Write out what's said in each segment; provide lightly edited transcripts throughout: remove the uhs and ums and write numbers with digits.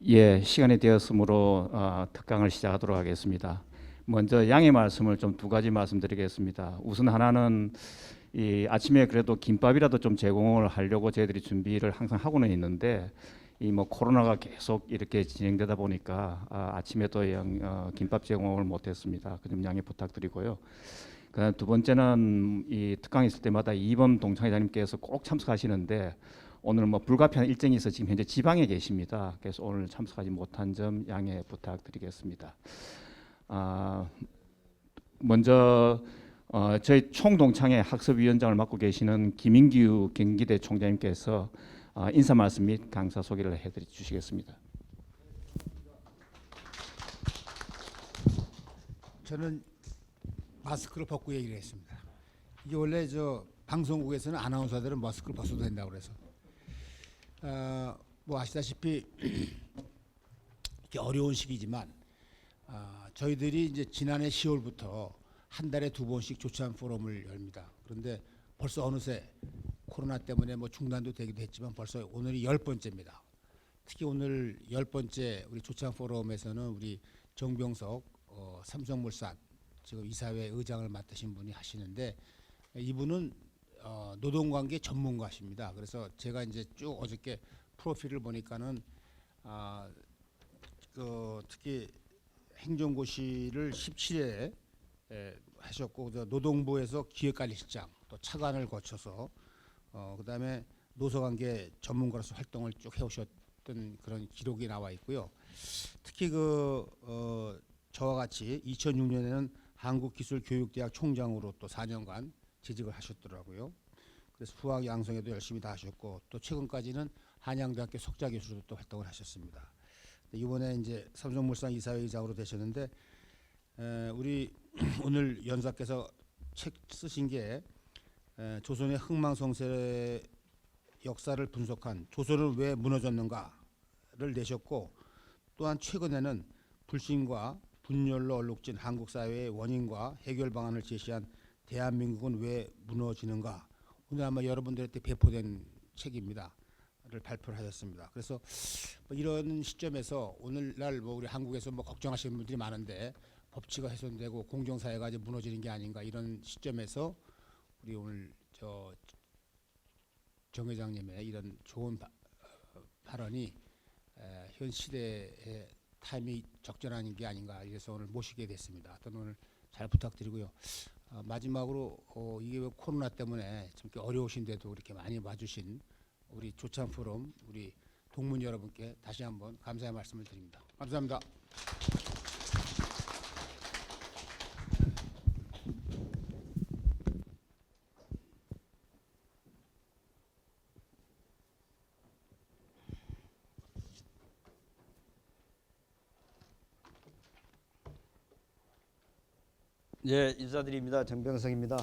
예, 시간이 되었으므로 특강을 시작하도록 하겠습니다. 먼저 양해 말씀을 좀 두 가지 말씀드리겠습니다. 우선 하나는 이 아침에 그래도 김밥이라도 좀 제공을 하려고 저희들이 준비를 항상 하고는 있는데 이 뭐 코로나가 계속 이렇게 진행되다 보니까 아침에도 김밥 제공을 못했습니다. 그 점 양해 부탁드리고요. 그다음 두 번째는 이 특강 있을 때마다 이범 동창회장님께서 꼭 참석하시는데 오늘 뭐 불가피한 일정이 있어 지금 현재 지방에 계십니다. 그래서 오늘 참석하지 못한 점 양해 부탁드리겠습니다. 아, 먼저 저희 총동창회 학습위원장을 맡고 계시는 김인규 경기대 총장님께서 인사 말씀 및 강사 소개를 해드리 주시겠습니다. 저는 마스크를 벗고 얘기를 했습니다. 이게 원래 저 방송국에서는 아나운서들은 마스크를 벗어도 된다고 그래서 뭐 아시다시피 이게 어려운 시기지만 저희들이 이제 지난해 10월부터 한 달에 두 번씩 조치한 포럼을 열립니다. 그런데 벌써 어느새 코로나 때문에 뭐 중단도 되기도 했지만 벌써 오늘이 10번째입니다. 특히 오늘 10번째 우리 조치한 포럼에서는 우리 정병석 삼성물산 지금 이사회 의장을 맡으신 분이 하시는데 이분은 노동관계 전문가십니다. 그래서 제가 이제 쭉 어저께 프로필을 보니까는 특히 행정고시를 17회 하셨고 노동부에서 기획관리실장 또 차관을 거쳐서 그다음에 노사관계 전문가로서 활동을 쭉 해오셨던 그런 기록이 나와 있고요. 특히 저와 같이 2006년에는 한국기술교육대학 총장으로 또 4년간 재직을 하셨더라고요. 그래서 후학 양성에도 열심히 다 하셨고 또 최근까지는 한양대학교 석좌교수로 또 활동을 하셨습니다. 이번에 이제 삼성물산 이사회 의장으로 되셨는데 우리 오늘 연사께서 책 쓰신 게 조선의 흥망성쇠 역사를 분석한 조선은 왜 무너졌는가를 내셨고 또한 최근에는 불신과 분열로 얼룩진 한국 사회의 원인과 해결 방안을 제시한 대한민국은 왜 무너지는가 오늘 아마 여러분들한테 배포된 책입니다. 를 발표를 하셨습니다. 그래서 뭐 이런 시점에서 오늘날 뭐 우리 한국에서 뭐 걱정하시는 분들이 많은데 법치가 훼손되고 공정사회가 이제 무너지는 게 아닌가 이런 시점에서 우리 오늘 정 회장님의 이런 좋은 발언이 현 시대의 타임이 적절한 게 아닌가 이래서 오늘 모시게 됐습니다. 하여튼 오늘 잘 부탁드리고요. 마지막으로 이게 왜 코로나 때문에 좀 이렇게 어려우신데도 이렇게 많이 와주신 우리 조찬 포럼 우리 동문 여러분께 다시 한번 감사의 말씀을 드립니다. 감사합니다. 예, 인사드립니다. 정병석입니다.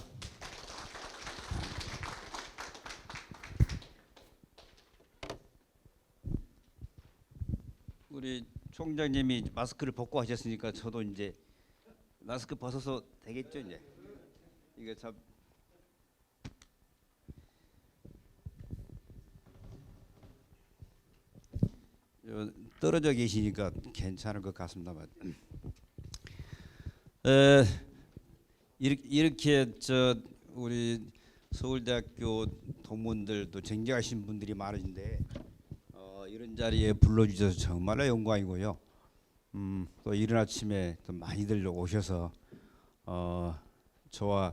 우리 총장님이 마스크를 벗고 하셨으니까 저도 이제 마스크 벗어서 되겠죠 이제. 이거 참 떨어져 계시니까 괜찮을 것 같습니다만. 이렇게 우리 서울대학교 동문들도 쟁쟁하신 분들이 많으신데 이런 자리에 불러주셔서 정말로 영광이고요. 또 이른 아침에 또 많이들 오셔서 저와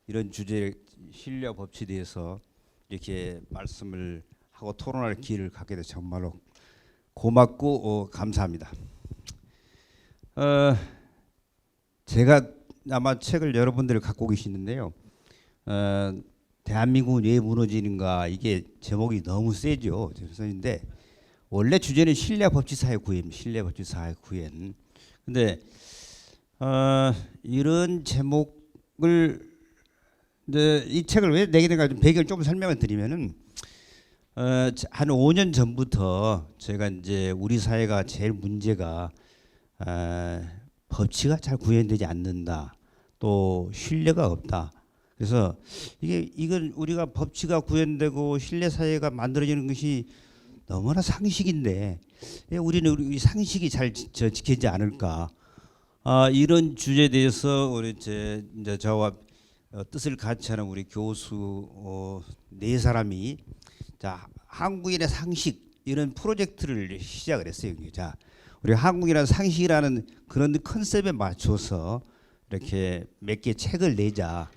이런 주제 신뢰 법치에 대해서 이렇게 말씀을 하고 토론할 기회를 갖게 돼서 정말로 고맙고 감사합니다. 제가 아마 책을 여러분들이 갖고 계시는데요. 대한민국은 왜 무너지는가 이게 제목이 너무 세죠. 그런데 원래 주제는 신뢰법치사회 구현입니다. 신뢰법치사회 구현. 근데 이런 제목을 이제 이 책을 왜 내게 된가 좀 배경을 좀 설명을 드리면은 한 5년 전부터 제가 이제 우리 사회가 제일 문제가 법치가 잘 구현되지 않는다. 또 신뢰가 없다. 그래서 이건 우리가 법치가 구현되고 신뢰 사회가 만들어지는 것이 너무나 상식인데 왜 우리는 우리 상식이 잘 지키지 않을까? 이런 주제에 대해서 우리 이제 저와 뜻을 같이 하는 우리 교수 네 사람이 자 한국인의 상식 이런 프로젝트를 시작을 했어요. 자 우리 한국인의 상식이라는 그런 컨셉에 맞춰서 이렇게 몇 개 책을 내자.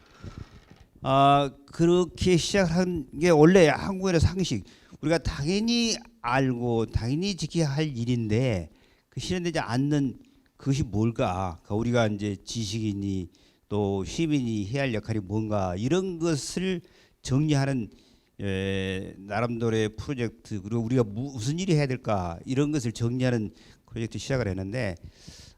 그렇게 시작한 게 원래 한국인의 상식 우리가 당연히 알고 당연히 지켜야 할 일인데 그 실현되지 않는 그것이 뭘까? 우리가 이제 지식인이 또 시민이 해야 할 역할이 뭔가 이런 것을 정리하는 나름대로의 프로젝트 그리고 우리가 무슨 일이 해야 될까 이런 것을 정리하는 프로젝트 시작을 했는데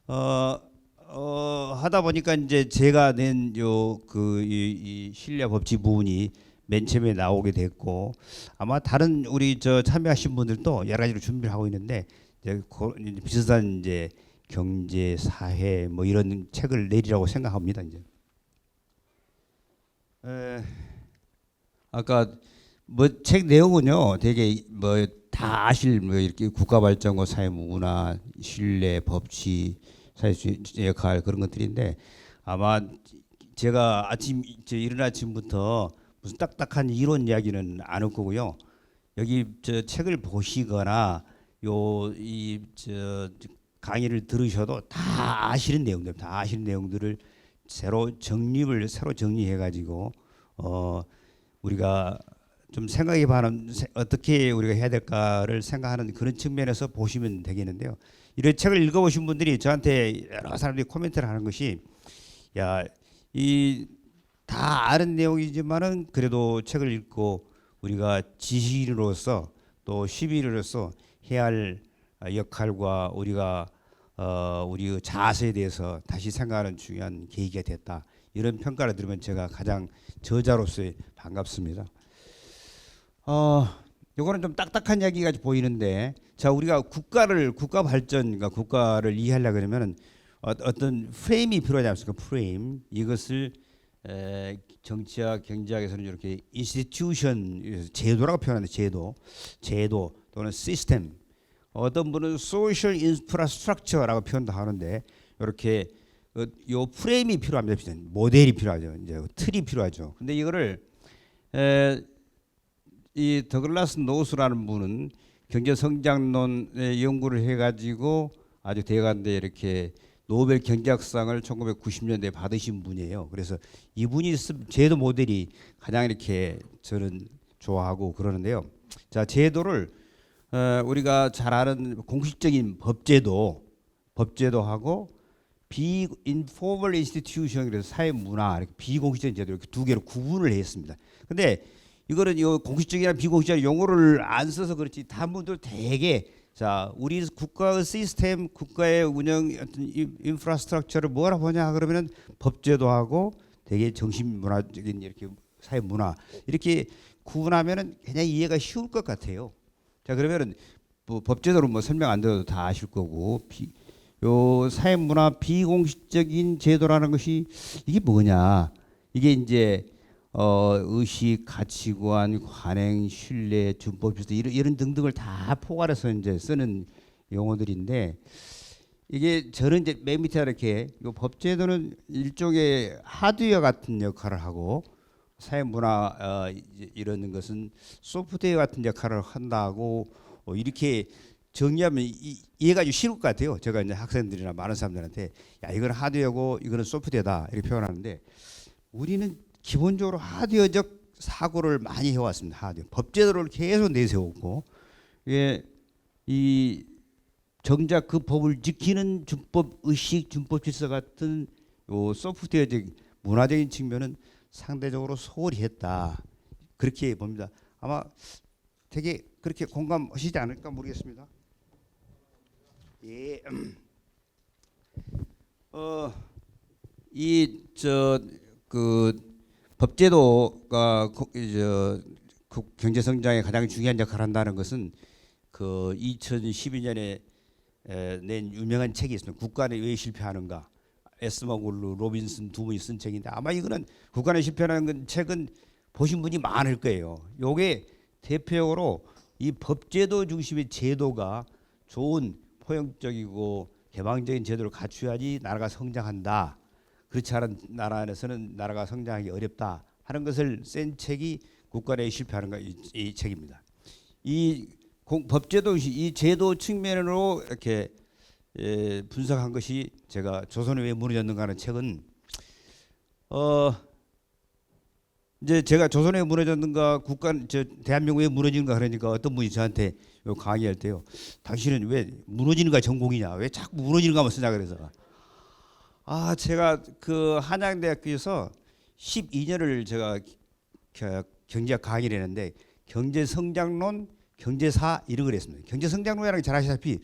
하다 보니까 이제 제가 낸 이 신뢰 법칙 부분이 맨 처음에 나오게 됐고 아마 다른 우리 참여하신 분들도 여러 가지로 준비를 하고 있는데 이제 비슷한 이제 경제 사회 뭐 이런 책을 내리라고 생각합니다. 이제 아까 뭐 책 내용은요 되게 뭐 다 아실 뭐 이렇게 국가발전과 사회문화 신뢰 법칙 사회주의 역할 그런 것들인데 아마 제가 이른 아침부터 무슨 딱딱한 이론 이야기는 안 할 거고요. 여기 책을 보시거나 강의를 들으셔도 다 아시는 내용들을 새로 정리해 가지고 우리가 좀 생각해봐는 어떻게 우리가 해야 될까를 생각하는 그런 측면에서 보시면 되겠는데요. 이런 책을 읽어보신 분들이 저한테 여러 사람들이 코멘트를 하는 것이 다 아는 내용이지만은 그래도 책을 읽고 우리가 지식인으로서 또 시민으로서 해야 할 역할과 우리가 우리의 자세에 대해서 다시 생각하는 중요한 계기가 됐다. 이런 평가를 들으면 제가 가장 저자로서 반갑습니다. 요거는 좀 딱딱한 이야기가 보이는데 자 우리가 국가 발전 그러니까 국가를 이해하려 그러면은 어떤 프레임이 필요하지 않습니까? 프레임 이것을 정치학 경제학에서는 이렇게 인스티튜션 제도라고 표현하는데 제도 또는 시스템 어떤 분은 소셜 인프라스트럭처라고 표현도 하는데 이렇게 요 프레임이 필요합니다. 모델이 필요하죠. 이제 틀이 필요하죠. 근데 이거를 이 더글라스 노스라는 분은 경제성장론의 연구를 해가지고 아주 대가인데 이렇게 노벨 경제학상을 1990년대에 받으신 분이에요. 그래서 이분이 쓴 제도 모델이 가장 이렇게 저는 좋아하고 그러는데요. 자 제도를 우리가 잘 아는 공식적인 법제도하고 비인포멀 인스티튜션 그래서 사회 문화 이렇게 비공식적인 제도 이렇게 두 개로 구분을 했습니다. 근데 이거는 공식적이나 비공식적인 용어를 안 써서 그렇지 다른 분들 되게 자 우리 국가의 시스템 국가의 운영 어떤 인프라스트럭처를 뭐라 보냐 그러면은 법제도하고 되게 정신문화적인 이렇게 사회 문화 이렇게 구분하면은 그냥 이해가 쉬울 것 같아요. 자 그러면은 뭐 법제도로 뭐 설명 안 드려도 다 아실 거고 요 사회 문화 비공식적인 제도라는 것이 이게 뭐냐 이게 이제 의식, 가치관, 관행, 신뢰, 준법 질서 이런 등등을 다 포괄해서 이제 쓰는 용어들인데 이게 저는 이제 맨 밑에 이렇게 요 법제도는 일종의 하드웨어 같은 역할을 하고 사회 문화 이런 것은 소프트웨어 같은 역할을 한다고 이렇게 정리하면 이해가 좀 쉬울 것 같아요. 제가 이제 학생들이나 많은 사람들한테 야 이건 하드웨어고 이거는 소프트웨어다 이렇게 표현하는데 우리는 기본적으로 하드웨어적 사고를 많이 해왔습니다. 하드웨어 법제도를 계속 내세웠고 이 정작 그 법을 지키는 준법 의식, 준법 질서 같은 요 소프트웨어적 문화적인 측면은 상대적으로 소홀히 했다. 그렇게 봅니다. 아마 되게 그렇게 공감하시지 않을까 모르겠습니다. 예. 법제도가 경제 성장에 가장 중요한 역할을 한다는 것은 그 2012년에 낸 유명한 책이 있습니다. 국가는 왜 실패하는가? 에스머글루, 로빈슨 두 분이 쓴 책인데 아마 이거는 국가는 실패하는 책은 보신 분이 많을 거예요. 요게 대표적으로 이 법제도 중심의 제도가 좋은 포용적이고 개방적인 제도를 갖춰야지 나라가 성장한다. 그렇지 않은 나라 안에서는 나라가 성장하기 어렵다 하는 것을 센 책이 국가 내에 실패하는 거 이 책입니다. 이 법제도 이 제도 측면으로 이렇게 분석한 것이 제가 조선이 왜 무너졌는가 하는 책은 이제 제가 조선이 왜 무너졌는가 대한민국이 왜 무너지는가 그러니까 어떤 분이 저한테 요 강의할 때요. 당신은 왜 무너지는가 전공이냐? 왜 자꾸 무너지는가만 쓰냐 그래서 제가 그 한양대학교에서 12년을 제가 경제학 강의를 했는데 경제성장론, 경제사 이런 걸 했습니다. 경제성장론이라는 게 잘 아시다시피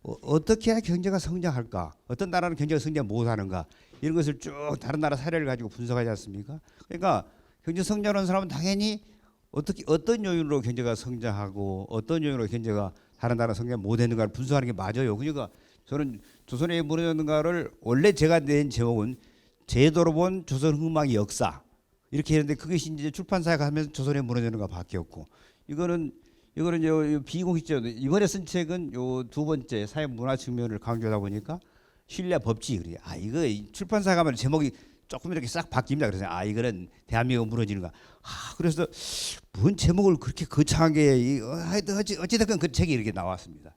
어떻게 해야 경제가 성장할까? 어떤 나라는 경제가 성장 못하는가? 이런 것을 쭉 다른 나라 사례를 가지고 분석하지 않습니까? 그러니까 경제성장하는 사람은 당연히 어떤 요인으로 경제가 성장하고 어떤 요인으로 경제가 다른 나라 성장 못했는가를 분석하는 게 맞아요. 그러니까 저는 조선의 무너졌는가를 원래 제가 낸 제목은 제도로 본 조선 흥망의 역사 이렇게 했는데 그것이 이제 출판사에 가면서 조선의 무너졌는가 바뀌었고 이거는 이제 비공식적 이번에 쓴 책은 요 두 번째 사회 문화 측면을 강조하다 보니까 신뢰 법칙 그래. 이거 출판사에 가면 제목이 조금 이렇게 싹 바뀝니다. 그래서 이거는 대한민국 무너지는가. 그래서 뭔 제목을 그렇게 거창하게 어찌됐건 그 책이 이렇게 나왔습니다.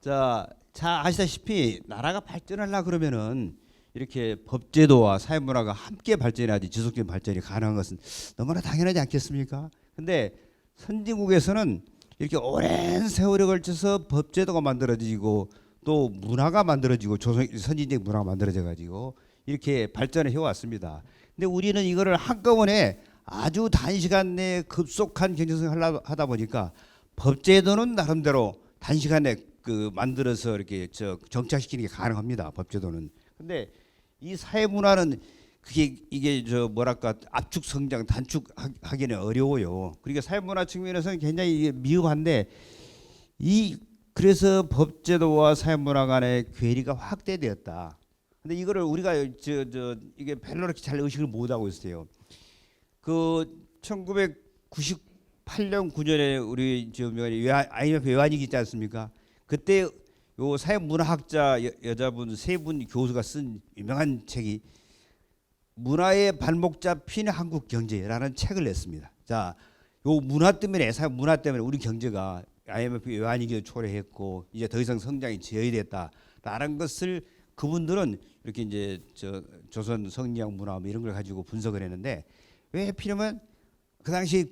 자 아시다시피 나라가 발전하려 그러면은 이렇게 법제도와 사회문화가 함께 발전해야지 지속적인 발전이 가능한 것은 너무나 당연하지 않겠습니까? 근데 선진국에서는 이렇게 오랜 세월에 걸쳐서 법제도가 만들어지고 또 문화가 만들어지고 선진적 문화가 만들어져 가지고 이렇게 발전을 해왔습니다. 근데 우리는 이거를 한꺼번에 아주 단시간 내에 급속한 경제성을 하다 보니까 법제도는 나름대로 단시간에 만들어서 이렇게 정착시키는 게 가능합니다. 법제도는. 근데 이 사회 문화는 이게 뭐랄까 압축 성장 단축하기는 어려워요. 그러니까 사회 문화 측면에서는 굉장히 미흡한데 그래서 법제도와 사회 문화 간의 괴리가 확대되었다. 근데 이거를 우리가 이게 별로 그렇게 잘 의식을 못 하고 있어요. 1998년 9년에 우리 IMF 외환위기 있지 않습니까? 그때 요 사회문화학자 여자분 세 분 교수가 쓴 유명한 책이 문화의 발목 잡힌 한국 경제라는 책을 냈습니다. 자, 요 문화 때문에 사회문화 때문에 우리 경제가 IMF 외환위기를 초래했고 이제 더 이상 성장이 제어됐다라는 것을 그분들은 이렇게 이제 조선 성리학 문화 이런 걸 가지고 분석을 했는데 왜 필요면 그 당시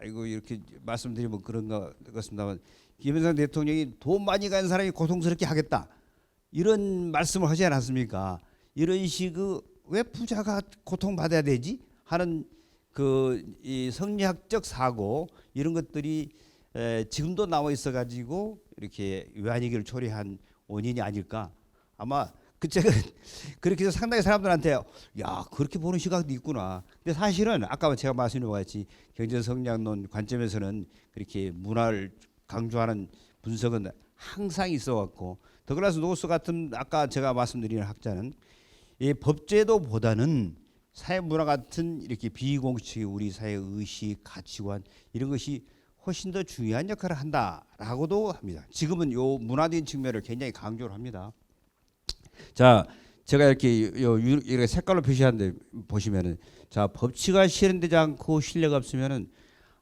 이렇게 말씀드리면 그런가 같습니다만 김영삼 대통령이 돈 많이 가는 사람이 고통스럽게 하겠다 이런 말씀을 하지 않았습니까? 이런 식의 왜 부자가 고통받아야 되지 하는 이 성리학적 사고 이런 것들이 지금도 나와 있어 가지고 이렇게 외환위기를 초래한 원인이 아닐까. 아마 그 책은 그렇게 해서 상당히 사람들한테 야 그렇게 보는 시각도 있구나. 근데 사실은 아까 제가 말씀드린 것 같이 경제성장론 관점에서는 그렇게 문화를 강조하는 분석은 항상 있어왔고 더글라스 노스 같은 아까 제가 말씀드린 학자는 이 법제도보다는 사회문화 같은 이렇게 비공식의 우리 사회 의식, 가치관 이런 것이 훨씬 더 중요한 역할을 한다라고도 합니다. 지금은 요 문화적인 측면을 굉장히 강조를 합니다. 자, 제가 이렇게 색깔로 표시하는데 보시면은 자 법치가 실현되지 않고 신뢰가 없으면은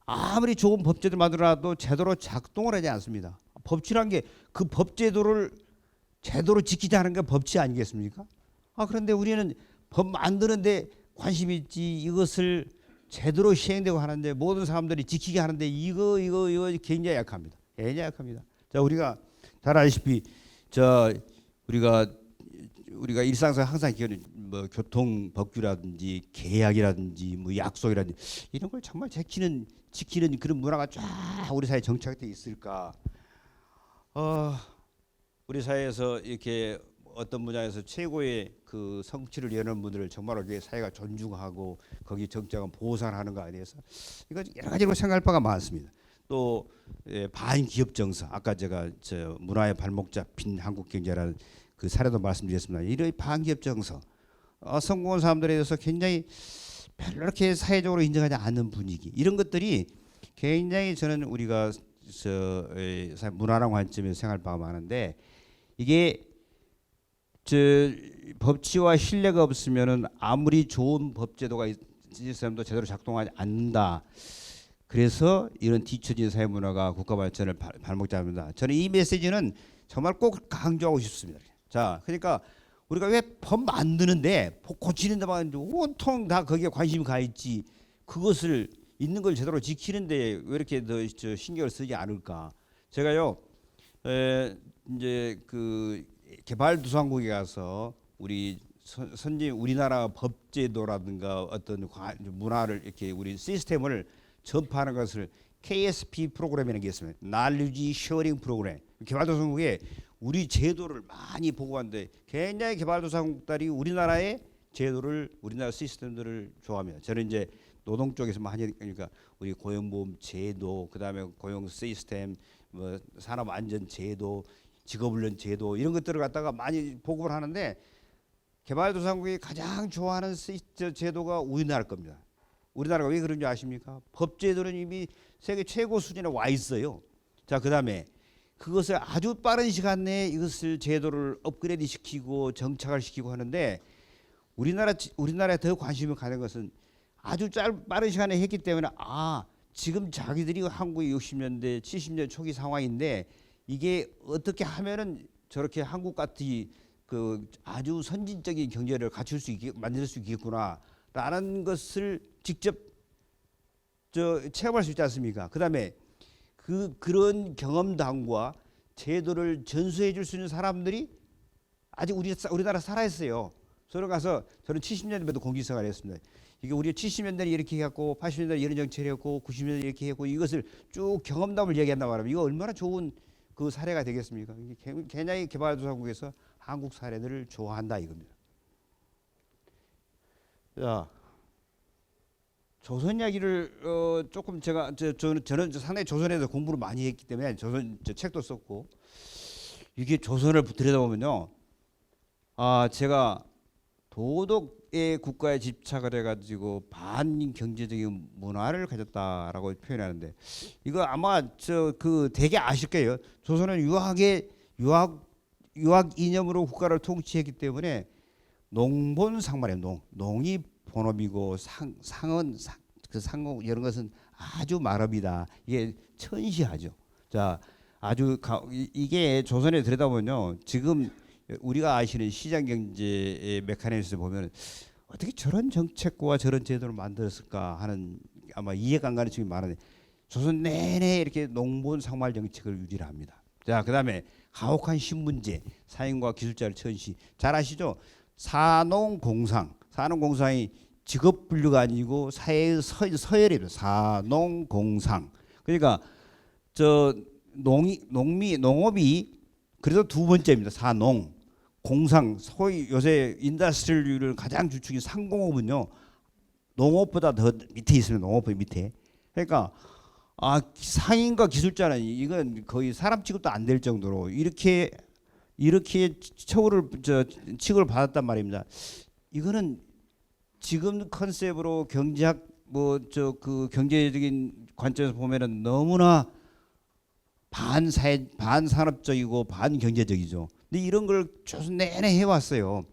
아무리 좋은 법제도를 만들어놔도 제대로 작동을 하지 않습니다. 법치란 게 그 법제도를 제대로 지키지 않은 게 법치 아니겠습니까? 그런데 우리는 법 만드는데 관심이 있지 이것을 제대로 시행되고 하는데 모든 사람들이 지키게 하는데 이거 굉장히 약합니다. 굉장히 약합니다. 자 우리가 잘 아시다시피 우리가 일상에서 항상 뭐 교통 법규라든지 계약이라든지 뭐 약속이라든지 이런 걸 정말 지키는 그런 문화가 쫙 우리 사회에 정착돼 있을까? 우리 사회에서 이렇게 어떤 분야에서 최고의 그 성취를 이루는 분들을 정말로 사회가 존중하고 거기 정착은 보상하는 거 아니에서 이거 여러 가지로 생각할 바가 많습니다. 또 반기업 정서 아까 제가 문화의 발목 잡힌 한국 경제라는 그 사례도 말씀드렸습니다. 이런 반기업 정서 성공한 사람들에 대해서 굉장히 별로 이렇게 사회적으로 인정하지 않는 분위기 이런 것들이 굉장히 저는 우리가 문화랑 관점에서 생각할 바가 많은데 이게 저 법치와 신뢰가 없으면은 아무리 좋은 법제도가 있으면도 제대로 작동하지 않는다. 그래서 이런 뒤처진 사회 문화가 국가 발전을 발목 잡는다. 저는 이 메시지는 정말 꼭 강조하고 싶습니다. 자, 그러니까 우리가 왜 법 만드는데 법 고치는 데만 온통 다 거기에 관심이 가 있지 그것을 있는 걸 제대로 지키는데 왜 이렇게 더 신경을 쓰지 않을까? 제가요 이제 그 개발도상국에 가서 우리 선진 우리나라 법제도라든가 어떤 문화를 이렇게 우리 시스템을 전파하는 것을 KSP 프로그램이라는 게 있습니다. Knowledge Sharing 프로그램. 개발도상국에 우리 제도를 많이 보고하는데 굉장히 개발도상국들이 우리나라의 제도를 우리나라 시스템들을 좋아합니다. 저는 이제 노동 쪽에서 많이 하니까 우리 고용보험 제도, 그다음에 고용 시스템, 뭐 산업안전 제도, 직업훈련 제도 이런 것들을 갖다가 많이 보급을 하는데 개발도상국이 가장 좋아하는 제도가 우리나라 겁니다. 우리나라가 왜 그런지 아십니까? 법제도는 이미 세계 최고 수준에 와 있어요. 자, 그다음에 그것을 아주 빠른 시간 내에 이것을 제도를 업그레이드 시키고 정착을 시키고 하는데 우리나라에 더 관심을 가는 것은 아주 빠른 시간에 했기 때문에 지금 자기들이 한국의 60년대 70년 초기 상황인데 이게 어떻게 하면은 저렇게 한국 같이 그 아주 선진적인 경제를 갖출 수 있게 만들 수 있겠구나라는 것을 직접 체험할 수 있지 않습니까? 그다음에 그런 경험담과 제도를 전수해 줄 수 있는 사람들이 아직 우리나라 살아있어요. 저는 70년대에도 공직생활을 했습니다. 이게 우리가 70년대에 이렇게 해갖고 80년대에 이런 정책을 했고 90년대에 이렇게 했고 이것을 쭉 경험담을 얘기한단 말이에요. 이거 얼마나 좋은 그 사례가 되겠습니까? 굉장히 개발도상국에서 한국 사례들을 좋아한다 이겁니다. 자, 조선 이야기를 조금 저는 상당히 조선에서 공부를 많이 했기 때문에 조선 책도 썼고 이게 조선을 들여다보면요, 제가 도덕의 국가에 집착을 해가지고 반경제적인 문화를 가졌다라고 표현하는데 이거 아마 되게 아실 거예요. 조선은 유학 이념으로 국가를 통치했기 때문에 농본상말이에요. 농이 본업이고 상은 그 상공 이런 것은 아주 말업이다. 이게 천시하죠. 자, 이게 조선에 들여다보면요, 지금 우리가 아시는 시장 경제의 메커니즘을 보면 어떻게 저런 정책과 저런 제도를 만들었을까 하는 아마 이해가 안 가는 측면이 많은데 조선 내내 이렇게 농본 상말 정책을 유지를 합니다. 자, 그다음에 가혹한 신문제, 사인과 기술자를 천시. 잘 아시죠? 산농공상이 직업 분류가 아니고 사회의 서열이에요. 산농공상. 그러니까 농업이 그래도 두 번째입니다. 산농, 공상, 소위 요새 인더스트리얼을 가장 주축인 상공업은요, 농업보다 더 밑에 있습니다. 농업보다 밑에. 그러니까 상인과 기술자는 이건 거의 사람 취급도 안 될 정도로 이렇게 취급을 받았단 말입니다. 이거는 지금 컨셉으로 경제학 그 경제적인 관점에서 보면은 너무나 반산업적이고 반경제적이죠. 근데 이런 걸 조선 내내 해왔어요.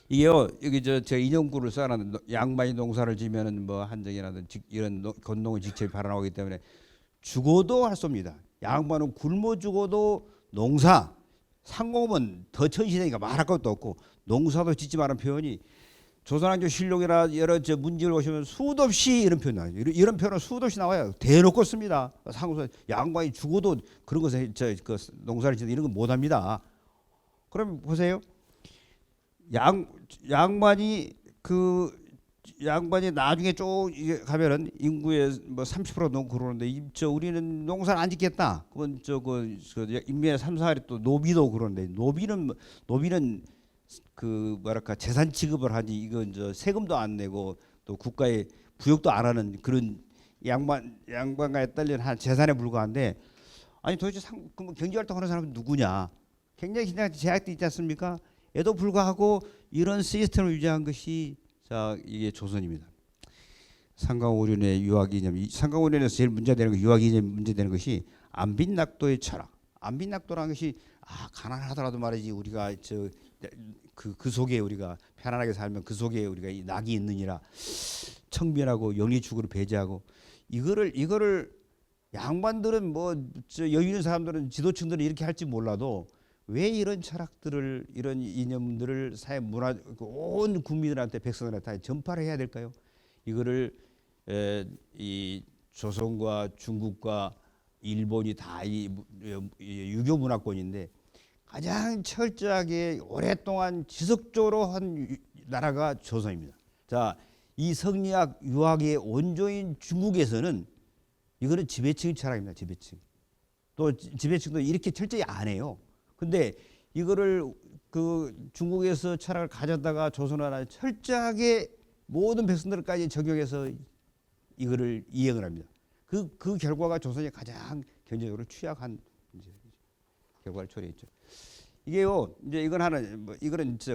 이게요, 여기 제가 인용구를 써놨는데 양반이 농사를 지면은 뭐 한정이라든지 이런 건농의 직책이 발현하기 때문에 죽어도 할 수 없습니다. 양반은 굶어 죽어도 농사, 상공업은 더 천시되니까 말할 것도 없고 농사도 짓지 말라는 표현이 조선왕조 실록이나 여러 문집을 보시면 수도 없이 이런 표현 나와요. 이런 표현은 수도 없이 나와요. 대놓고 씁니다. 상고서 양반이 죽어도 그런 것에 그 농사를 짓는 이런 건 못합니다. 그럼 보세요. 양반이 나중에 쭉 가면은 인구의 뭐 30% 넘고 그러는데 우리는 농사를 안 짓겠다. 그건 인민의 3, 4할이 또 노비도 그러는데 노비는 그 뭐랄까 재산 취급을 하지 이건 세금도 안 내고 또 국가에 부역도 안 하는 그런 양반가에 딸린 한 재산에 불과한데 아니 도대체 경제활동하는 사람은 누구냐? 굉장히 제약도 있지 않습니까? 에도 불구하고 이런 시스템을 유지한 것이 자, 이게 조선입니다. 상강오륜의 유학이념. 상강오륜에서 제일 문제되는 거, 유학이념 문제되는 것이 안빈낙도의 철학. 안빈낙도라는 것이 가난하더라도 말이지 우리가 그 속에 우리가 편안하게 살면 그 속에 우리가 이 낙이 있느니라 청빈하고 영리축으로 배제하고 이거를 양반들은 여유 있는 사람들은 지도층들은 이렇게 할지 몰라도 왜 이런 철학들을 이런 이념들을 사회 문화 온 국민들한테 백성들한테 전파를 해야 될까요? 이거를 이 조선과 중국과 일본이 다 이 유교 문화권인데 가장 철저하게 오랫동안 지속적으로 한 나라가 조선입니다. 자, 이 성리학 유학의 원조인 중국에서는 이거는 지배층 철학입니다. 지배층. 또 지배층도 이렇게 철저히 안 해요. 근데 이거를 그 중국에서 철학을 가졌다가 조선하나 철저하게 모든 백성들까지 적용해서 이거를 이행을 합니다. 그 결과가 조선이 가장 경제적으로 취약한 결과를 초래했죠. 이게요, 이제 이거는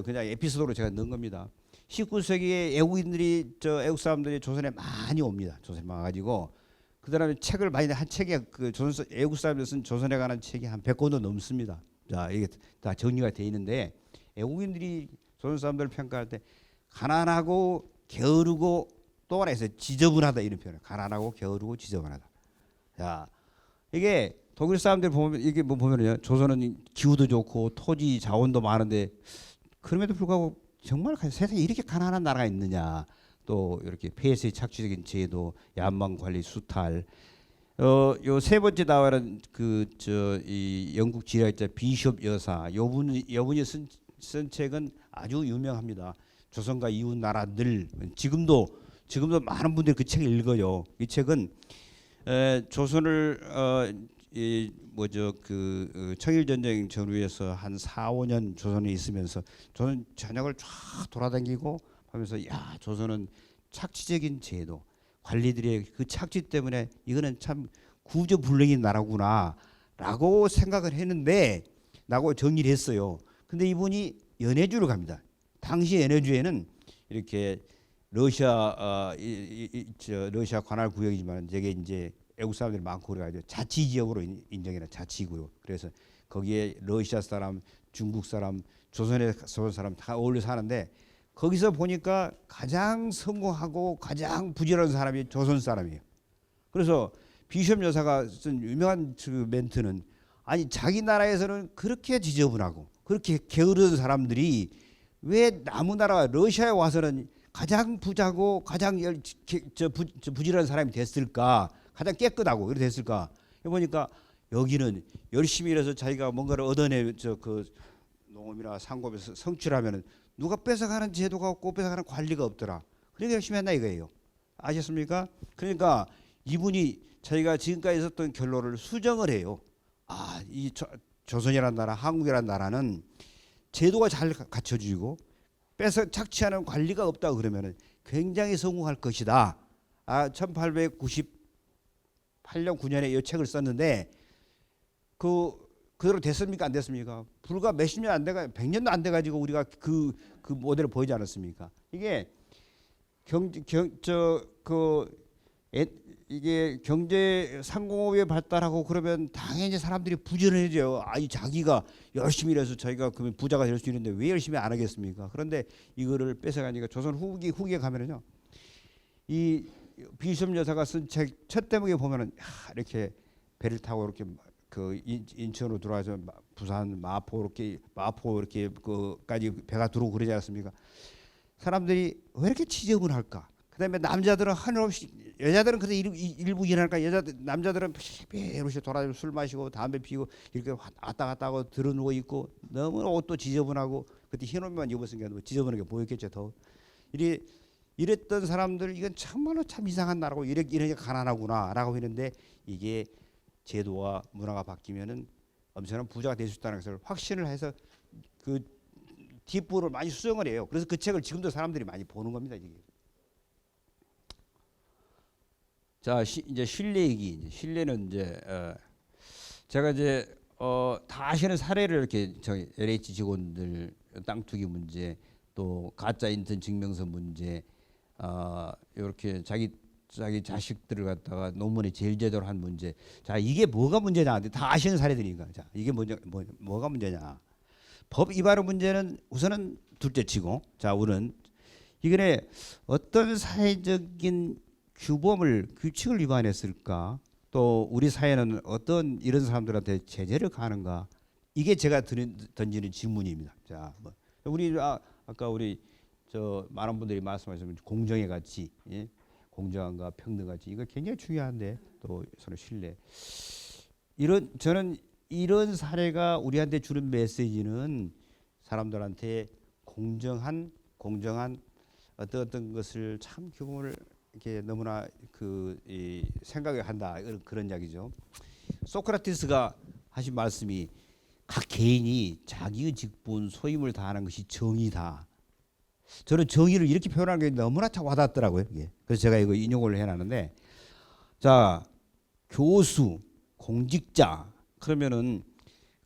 그냥 에피소드로 제가 넣은 겁니다. 19세기에 애국인들이 애국 사람들이 조선에 많이 옵니다. 조선에 와가지고 그다음에 책을 많이 한 책이 그 조선 애국 사람들 쓴 조선에 관한 책이 한 100권도 넘습니다. 자, 이게 다 정리가 돼 있는데 애국인들이 조선 사람들을 평가할 때 가난하고 게으르고 또 하나 있어요. 지저분하다 이런 표현을. 가난하고 게으르고 지저분하다. 자, 이게 독일 사람들 보면 이게 보면요. 조선은 기후도 좋고 토지 자원도 많은데 그럼에도 불구하고 정말 세상에 이렇게 가난한 나라가 있느냐. 또 이렇게 폐쇄 착취적인 제도, 야만 관리, 수탈. 요 세 번째 나와는 이 영국 지리학자 비숍 여사. 여분이 쓴 책은 아주 유명합니다. 조선과 이웃 나라들. 지금도 많은 분들이 그 책을 읽어요. 이 책은 조선을 청일 전쟁 전후에서 한 4, 5년 조선에 있으면서 조선 전역을 쫙 돌아다니고 하면서 야, 조선은 착취적인 제도, 관리들의 그 착취 때문에 이거는 참 구조불능인 나라구나라고 생각을 했는데 라고 정리를 했어요. 근데 이분이 연해주로 갑니다. 당시 연해주에는 이렇게 러시아 관할 구역이지만 되게 이제 애국 사람들이 많고 그래가지고 자치 지역으로 인정해라. 자치구역. 그래서 거기에 러시아 사람, 중국 사람, 조선 사람 다 어울려 사는데 거기서 보니까 가장 성공하고 가장 부지런한 사람이 조선 사람이에요. 그래서 비숍 여사가 쓴 유명한 그 멘트는 아니 자기 나라에서는 그렇게 지저분하고 그렇게 게으른 사람들이 왜 남의 나라 러시아에 와서는 가장 부자고 가장 부지런한 사람이 됐을까? 가장 깨끗하고 그렇게 됐을까? 보니까 여기는 열심히 일해서 자기가 뭔가를 얻어내 그 농업이나 상업에서 성취하면은 누가 뺏어가는 제도가 없고 뺏어가는 관리가 없더라. 그러니까 열심히 했나 이거예요. 아셨습니까? 그러니까 이분이 자기가 지금까지 있었던 결론을 수정을 해요. 이 조선이라는 나라, 한국이라는 나라는 제도가 잘 갖춰지고 뺏어 착취하는 관리가 없다 그러면은 굉장히 성공할 것이다. 1898년 9년에 이 책을 썼는데 그대로 됐습니까? 안 됐습니까? 불과 몇십 년 안 돼가 100년도 안 돼 가지고 우리가 그 모델을 보이지 않았습니까? 이게 이게 경제 상공업에 발달하고 그러면 당연히 사람들이 부지런해져요. 자기가 열심히 일해서 자기가 그러면 부자가 될 수 있는데 왜 열심히 안 하겠습니까? 그런데 이거를 뺏어가니까 조선 후기에 가면은요. 이 비숍 여사가 쓴 책 첫 대목에 보면은 이렇게 배를 타고 이렇게 그 인천으로 들어와서 부산 마포 이렇게 그까지 배가 들어오고 그러지 않습니까? 사람들이 왜 이렇게 지저분할까? 그다음에 남자들은 하늘없이 여자들은 그래도 일부 일하니까 남자들은 이렇게 돌아다니고 술 마시고 담배 피고 이렇게 왔다 갔다 하고 들어 누워 있고 너무 옷도 지저분하고 그때 흰 옷만 입었으니까 뭐 지저분하게 보였겠죠 더. 이랬던 사람들 이건 참말로 참 이상한 나라고 이렇게 가난하구나라고 했는데 이게 제도와 문화가 바뀌면은 엄청난 부자가 될 수 있다는 것을 확신을 해서 그 뒷부분을 많이 수정을 해요. 그래서 그 책을 지금도 사람들이 많이 보는 겁니다. 이게. 자, 이제 신뢰 얘기. 신뢰는 이제 제가 이제 다 아시는 사례를 이렇게 저희 LH 직원들 땅 투기 문제 또 가짜 인턴 증명서 문제, 이렇게 자기 자식들을 갖다가 논문에 제일 제대로 한 문제. 자, 이게 뭐가 문제냐? 다 아시는 사례들이니까. 자, 이게 뭐가 문제냐? 법 위반의 문제는 우선은 둘째치고, 자, 우리는 이게 어떤 사회적인 규칙을 위반했을까? 또 우리 사회는 어떤 이런 사람들한테 제재를 가하는가? 이게 제가 던지는 질문입니다. 자, 뭐 우리 아까 우리 저 많은 분들이 말씀하시는 공정의 가치, 예? 공정함과 평등 가치, 이거 굉장히 중요한데 또 서로 신뢰. 저는 이런 사례가 우리한테 주는 메시지는 사람들한테 공정한 어떤 것을 참 규범을 이렇게 너무나 생각을 한다, 그런 이야기죠. 소크라테스가 하신 말씀이 각 개인이 자기의 직분 소임을 다하는 것이 정의다. 저는 정의를 이렇게 표현하는 게 너무나 참 와닿더라고요. 그래서 제가 이거 인용을 해놨는데, 자, 교수, 공직자, 그러면은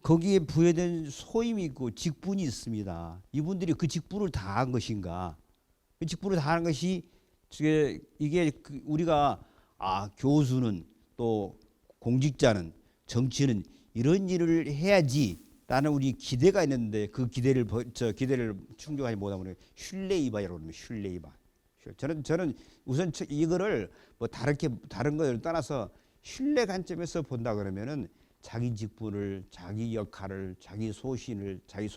거기에 부여된 소임이 있고 직분이 있습니다. 이분들이 그 직분을 다한 것인가? 그 직분을 다하는 것이 이게 우리가 교수는 또 공직자는 정치는 이런 일을 해야지라는 우리 기대가 있는데 그 기대를 충족하지 못하면 신뢰 위반이라고 합니다. 신뢰 위반. 저는 우선 이거를 뭐 다른 걸 떠나서 신뢰 관점에서 본다 그러면은 자기 직분을, 자기 역할을, 자기 소임을 잘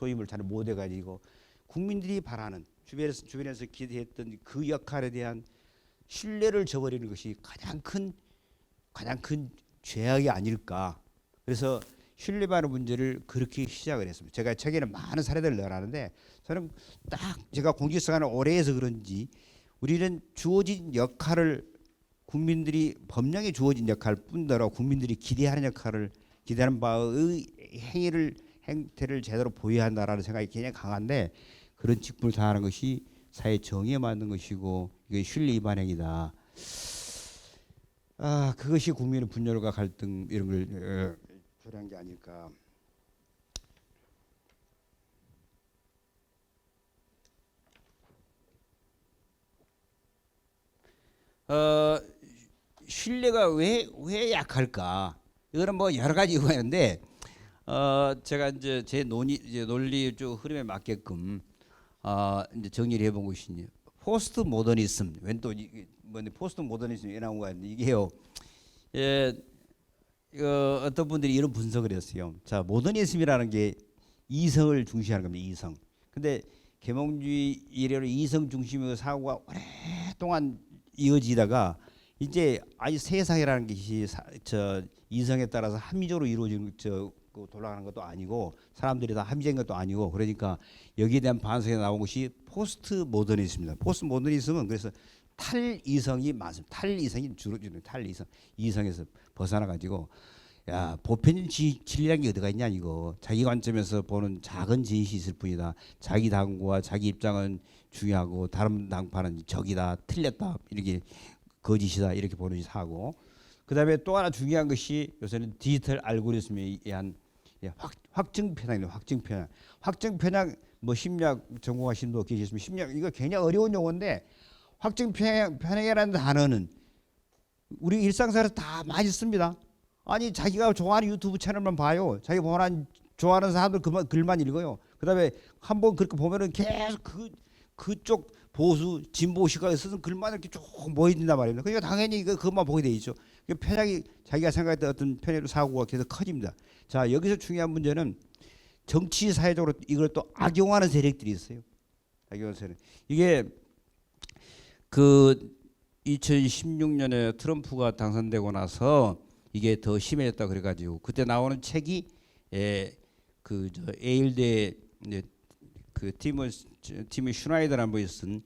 못해 가지고 국민들이 바라는 주변에서 기대했던 그 역할에 대한 신뢰를 저버리는 것이 가장 큰 죄악이 아닐까. 그래서 신뢰받는 문제를 그렇게 시작을 했습니다. 제가 책에는 많은 사례들을 넣어놨는데, 저는 딱 제가 공직생활을 오래 해서 그런지 우리는 주어진 역할을 국민들이 법령에 주어진 역할 뿐더러 국민들이 기대하는 바의 행태를 제대로 보여야 한다라는 생각이 굉장히 강한데, 그런 직분을 다하는 것이 사회 정의에 맞는 것이고 이게 신뢰 위반 행위다. 그것이 국민의 분열과 갈등 이런 걸 초래한 게 아닐까. 신뢰가 왜 약할까? 이거는 뭐 여러 가지 이유가 있는데, 제가 이제 제 논리 쭉 흐름에 맞게끔 이제 정리를 해본 것이니, 포스트 모더니즘. 웬또 포스트 모더니즘 왜 나온 거야? 이게요. 어떤 분들이 이런 분석을 했어요. 자, 모더니즘이라는 게 이성을 중시하는 겁니다. 이성. 근데 계몽주의 이래로 이성 중심의 사고가 오랫동안 이어지다가 이제 아니 세상이라는 것이 이성에 따라서 합리적으로 이루어지는 돌아가는 것도 아니고 사람들이 다 합리적인 것도 아니고, 그러니까 여기에 대한 반성이 나온 것이 포스트 모더니즘입니다. 포스트 모더니즘은 그래서 탈이성이 많습니다. 탈이성이 주로 탈이성, 이성에서 벗어나 가지고 보편적 진리라는 게 어디가 있냐, 이거 자기 관점에서 보는 작은 진실이 있을 뿐이다. 자기 당과 자기 입장은 중요하고 다른 당파는 적이다, 틀렸다, 이렇게 거짓이다, 이렇게 보는 사고. 그다음에 또 하나 중요한 것이 요새는 디지털 알고리즘에 의한 확증 편향입니다. 확증 편향 뭐 심리학 전공하신 분도 계시지만 심리학 이거 굉장히 어려운 용어인데, 확증 편향이라는 단어는 우리 일상생활에서 다 많이 씁니다. 아니 자기가 좋아하는 유튜브 채널만 봐요. 자기 좋아하는 사람들 글만 읽어요. 그다음에 한번 그렇게 보면은 계속 그쪽 보수 진보 시각에 쓰는 글만 이렇게 쭉 모인단 말입니다. 그러니까 당연히 그것만 보게 돼 있죠. 편향이 자기가 생각했던 어떤 편향 사고가 계속 커집니다. 자, 여기서 중요한 문제는 정치 사회적으로 이걸 또 악용하는 세력들이 있어요. 악용하는 세력. 이게 2016년에 트럼프가 당선되고 나서 이게 더 심해졌다 그래가지고 그때 나오는 책이 에일대 티모 슈나이더라는 분이 쓴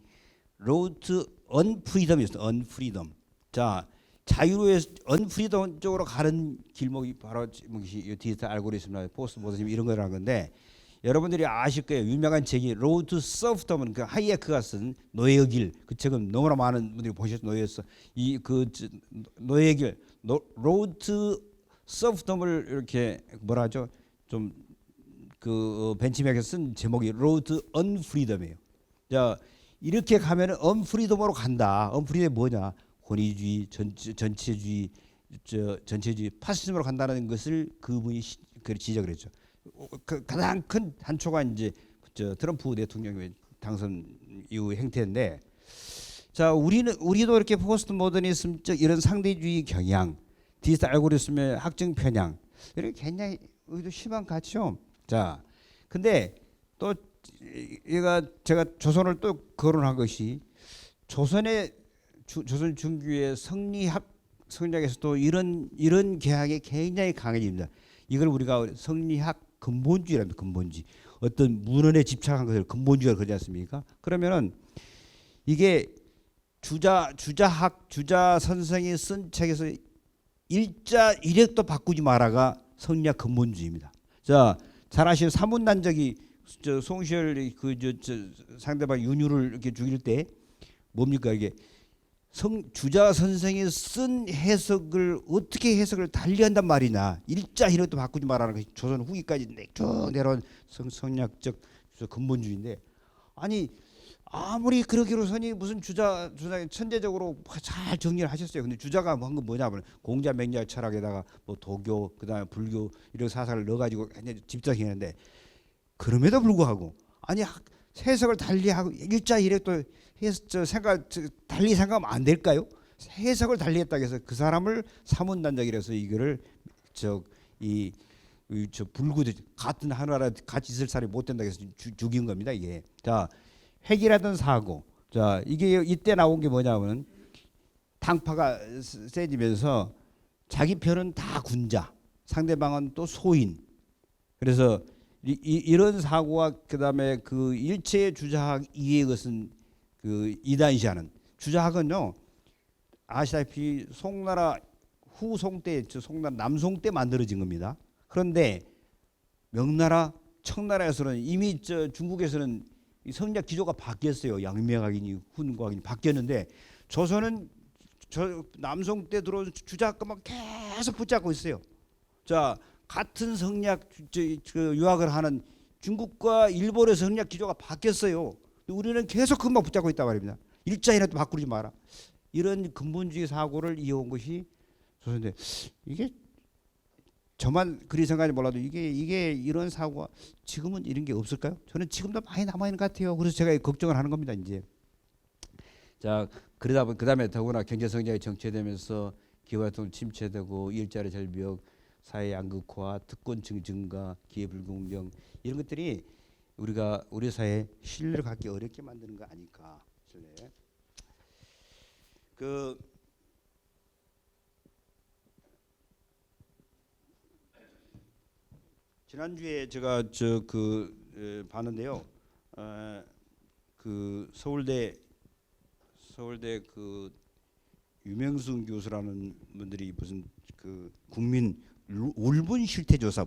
로드 투 언프리덤이었어요. 언프리덤. 자, 자유로의 언프리덤 쪽으로 가는 길목이 바로 이 디지털 알고리즘이나 포스트 모더니즘 이런 거라는 건데, 여러분들이 아실 거예요. 유명한 책이 로드 투 서프덤은 그 하이에크가 쓴 노예의 길. 그 책은 너무나 많은 분들이 보셨죠. 노예였어. 노예의 길, 로드 투 서프덤을 이렇게 뭐라 하죠? 좀 벤치맥에서 쓴 제목이 로드 투 언프리덤이에요. 자, 이렇게 가면은 언프리덤으로 간다. 언프리덤이 뭐냐? 권위주의, 전체주의, 전체주의, 파시즘으로 간다는 것을 그분이 지적을 했죠. 가장 큰 한초가 이제 트럼프 대통령의 당선 이후 행태인데, 자, 우리도 이렇게 포스트 모더니즘적 이런 상대주의 경향, 디지털 알고리즘의 확증 편향, 이렇게 굉장히 우리도 심한 것 같죠. 자, 근데 또 제가 조선을 또 거론한 것이 조선의 조선 중기의 성리학에서도 이런 경향이 굉장히 강해집니다. 이걸 우리가 성리학 근본주의랍니다. 근본주의. 어떤 문헌에 집착한 것을 근본주의라고 그러지 않습니까? 그러면은 이게 주자 선생이 쓴 책에서 일자 일획도 바꾸지 마라가 성리학 근본주의입니다. 자, 잘 아시는 사문난적이 송시열 상대방 윤유를 이렇게 죽일 때 뭡니까 이게 주자 선생이 쓴 해석을 어떻게 해석을 달리한단 말이냐. 일자 일획도 바꾸지 마라는 것이 조선 후기까지 쭉 내려온 성리학적 근본주의인데, 아니 아무리 그러기로서니 무슨 주자 천재적으로 잘 정리를 하셨어요. 근데 주자가 한 건 뭐냐면 공자 맹자 철학에다가 뭐 도교 그다음에 불교 이런 사상을 넣어가지고 집착했는데, 그럼에도 불구하고 아니 해석을 달리하고 일자 일획도 달리 생각하면 안 될까요? 해석을 달리했다고 해서 그 사람을 사문단적이라서 이거를 불구 같은 하나라 같이 있을 사람이 못 된다고 해서 죽인 겁니다. 이게. 자, 핵이라든 사고. 자, 이게 이때 나온 게 뭐냐면 당파가 세지면서 자기 편은 다 군자, 상대방은 또 소인. 그래서 이런 사고와 그다음에 그 일체의 주자학 이외의 것은 그 이단시하는 주자학은요, 아시다시피 송나라 후송 때, 송나라 남송 때 만들어진 겁니다. 그런데 명나라 청나라에서는 이미 중국에서는 성리학 기조가 바뀌었어요. 양명학이니 훈과학이니 바뀌었는데, 조선은 남송 때 들어온 주자학과만 계속 붙잡고 있어요. 자, 같은 성리학 유학을 하는 중국과 일본의 성리학 기조가 바뀌었어요. 우리는 계속 그것만 붙잡고 있단 말입니다. 일자이라도 바꾸지 마라. 이런 근본주의 사고를 이어온 것이 조선인데, 이게 저만 그리 생각하지 몰라도 이게 이런 사고가 지금은 이런 게 없을까요? 저는 지금도 많이 남아 있는 것 같아요. 그래서 제가 걱정을 하는 겁니다. 이제. 자, 그러다 보니 그다음에 더구나 경제 성장이 정체되면서 기후활동 침체되고 일자리 절벽, 사회 양극화, 특권층 증가, 기회 불공정, 이런 것들이 우리 사회에 신뢰를 갖기 어렵게 만드는 거 아닐까. 신뢰. 지난주에 제가 봤는데요. 그 서울대 그 유명순 교수라는 분들이 무슨 그 국민 울분 실태 조사,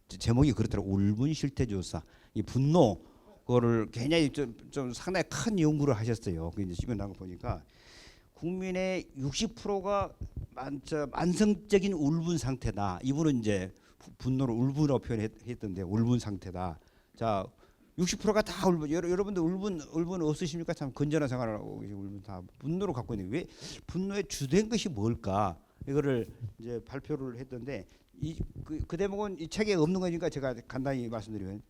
제목이 그렇더라고. 울분 실태 조사. 이 분노 그거를 굉장히 좀 상당히 큰 연구를 하셨어요. 그 이제 시간 나온 거 보니까 국민의 60%가 만성적인 울분 상태다. 이분은 이제 분노를 울분으로 표현했던데, 울분 상태다. 자, 60%가 다 울분. 여러분들 울분 없으십니까? 참 건전한 생활을 하고 울분 다 분노를 갖고 있는데, 왜 분노의 주된 것이 뭘까? 이거를 이제 발표를 했던데, 그 대목은 이 책에 없는 거니까 제가 간단히 말씀드리면,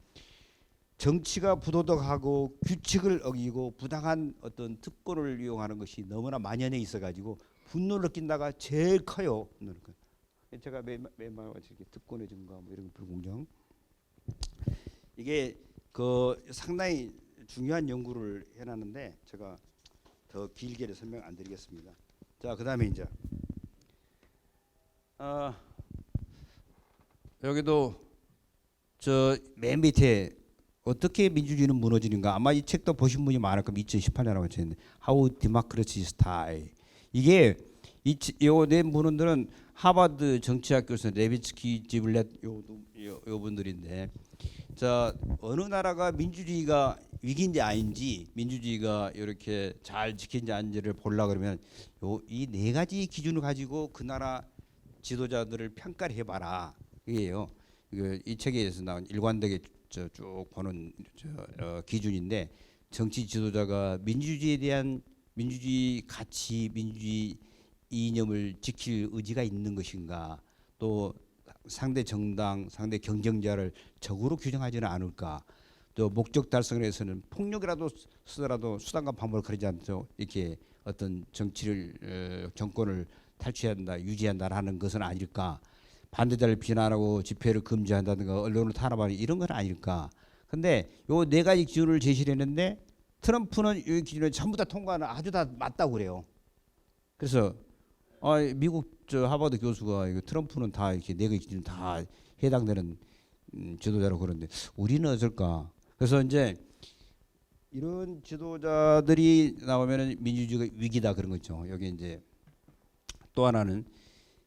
정치가 부도덕하고 규칙을 어기고 부당한 어떤 특권을 이용하는 것이 너무나 만연해 있어가지고 분노를 느낀다가 제일 커요. 제가 맨 말같이 특권의 증가, 뭐 이런 불공정, 이게 그 상당히 중요한 연구를 해놨는데 제가 더 길게 설명 안 드리겠습니다. 자, 그다음에 이제 여기도 저 맨 밑에 어떻게 민주주의는 무너지는가, 아마 이 책도 보신 분이 많을 겁니다. 2018년이라고 했는데 How Democracy Dies. 이게 요네 분들은 하버드 정치학 교수 레비츠키 지블렛 요 분들인데, 자, 어느 나라가 민주주의가 위기인지 아닌지, 민주주의가 이렇게 잘 지킨지 아닌지를 보려 그러면 이 네 가지 기준을 가지고 그 나라 지도자들을 평가를 해봐라. 이게요. 이 책에서 나온 일관되게 쭉 보는 기준인데, 정치 지도자가 민주주의에 대한 민주주의 가치, 민주주의 이념을 지킬 의지가 있는 것인가, 또 상대 정당, 상대 경쟁자를 적으로 규정하지는 않을까, 또 목적 달성을 위해서는 폭력이라도 쓰더라도 수단과 방법을 가리지 않도록 이렇게 어떤 정치를 정권을 탈취한다, 유지한다라는 것은 아닐까, 반대자를 비난하고 집회를 금지한다든가 언론을 탄압하는 이런 건 아닐까. 근데 요 네 가지 기준을 제시를 했는데 트럼프는 이 기준을 전부 다 통과하는 아주 다 맞다고 그래요. 그래서 미국 저 하버드 교수가 이거 트럼프는 다 이렇게 네 가지 기준 다 해당되는 지도자라고 그러는데 우리는 어떨까? 그래서 이제 이런 지도자들이 나오면은 민주주의가 위기다 그런 거 있죠. 여기 이제 또 하나는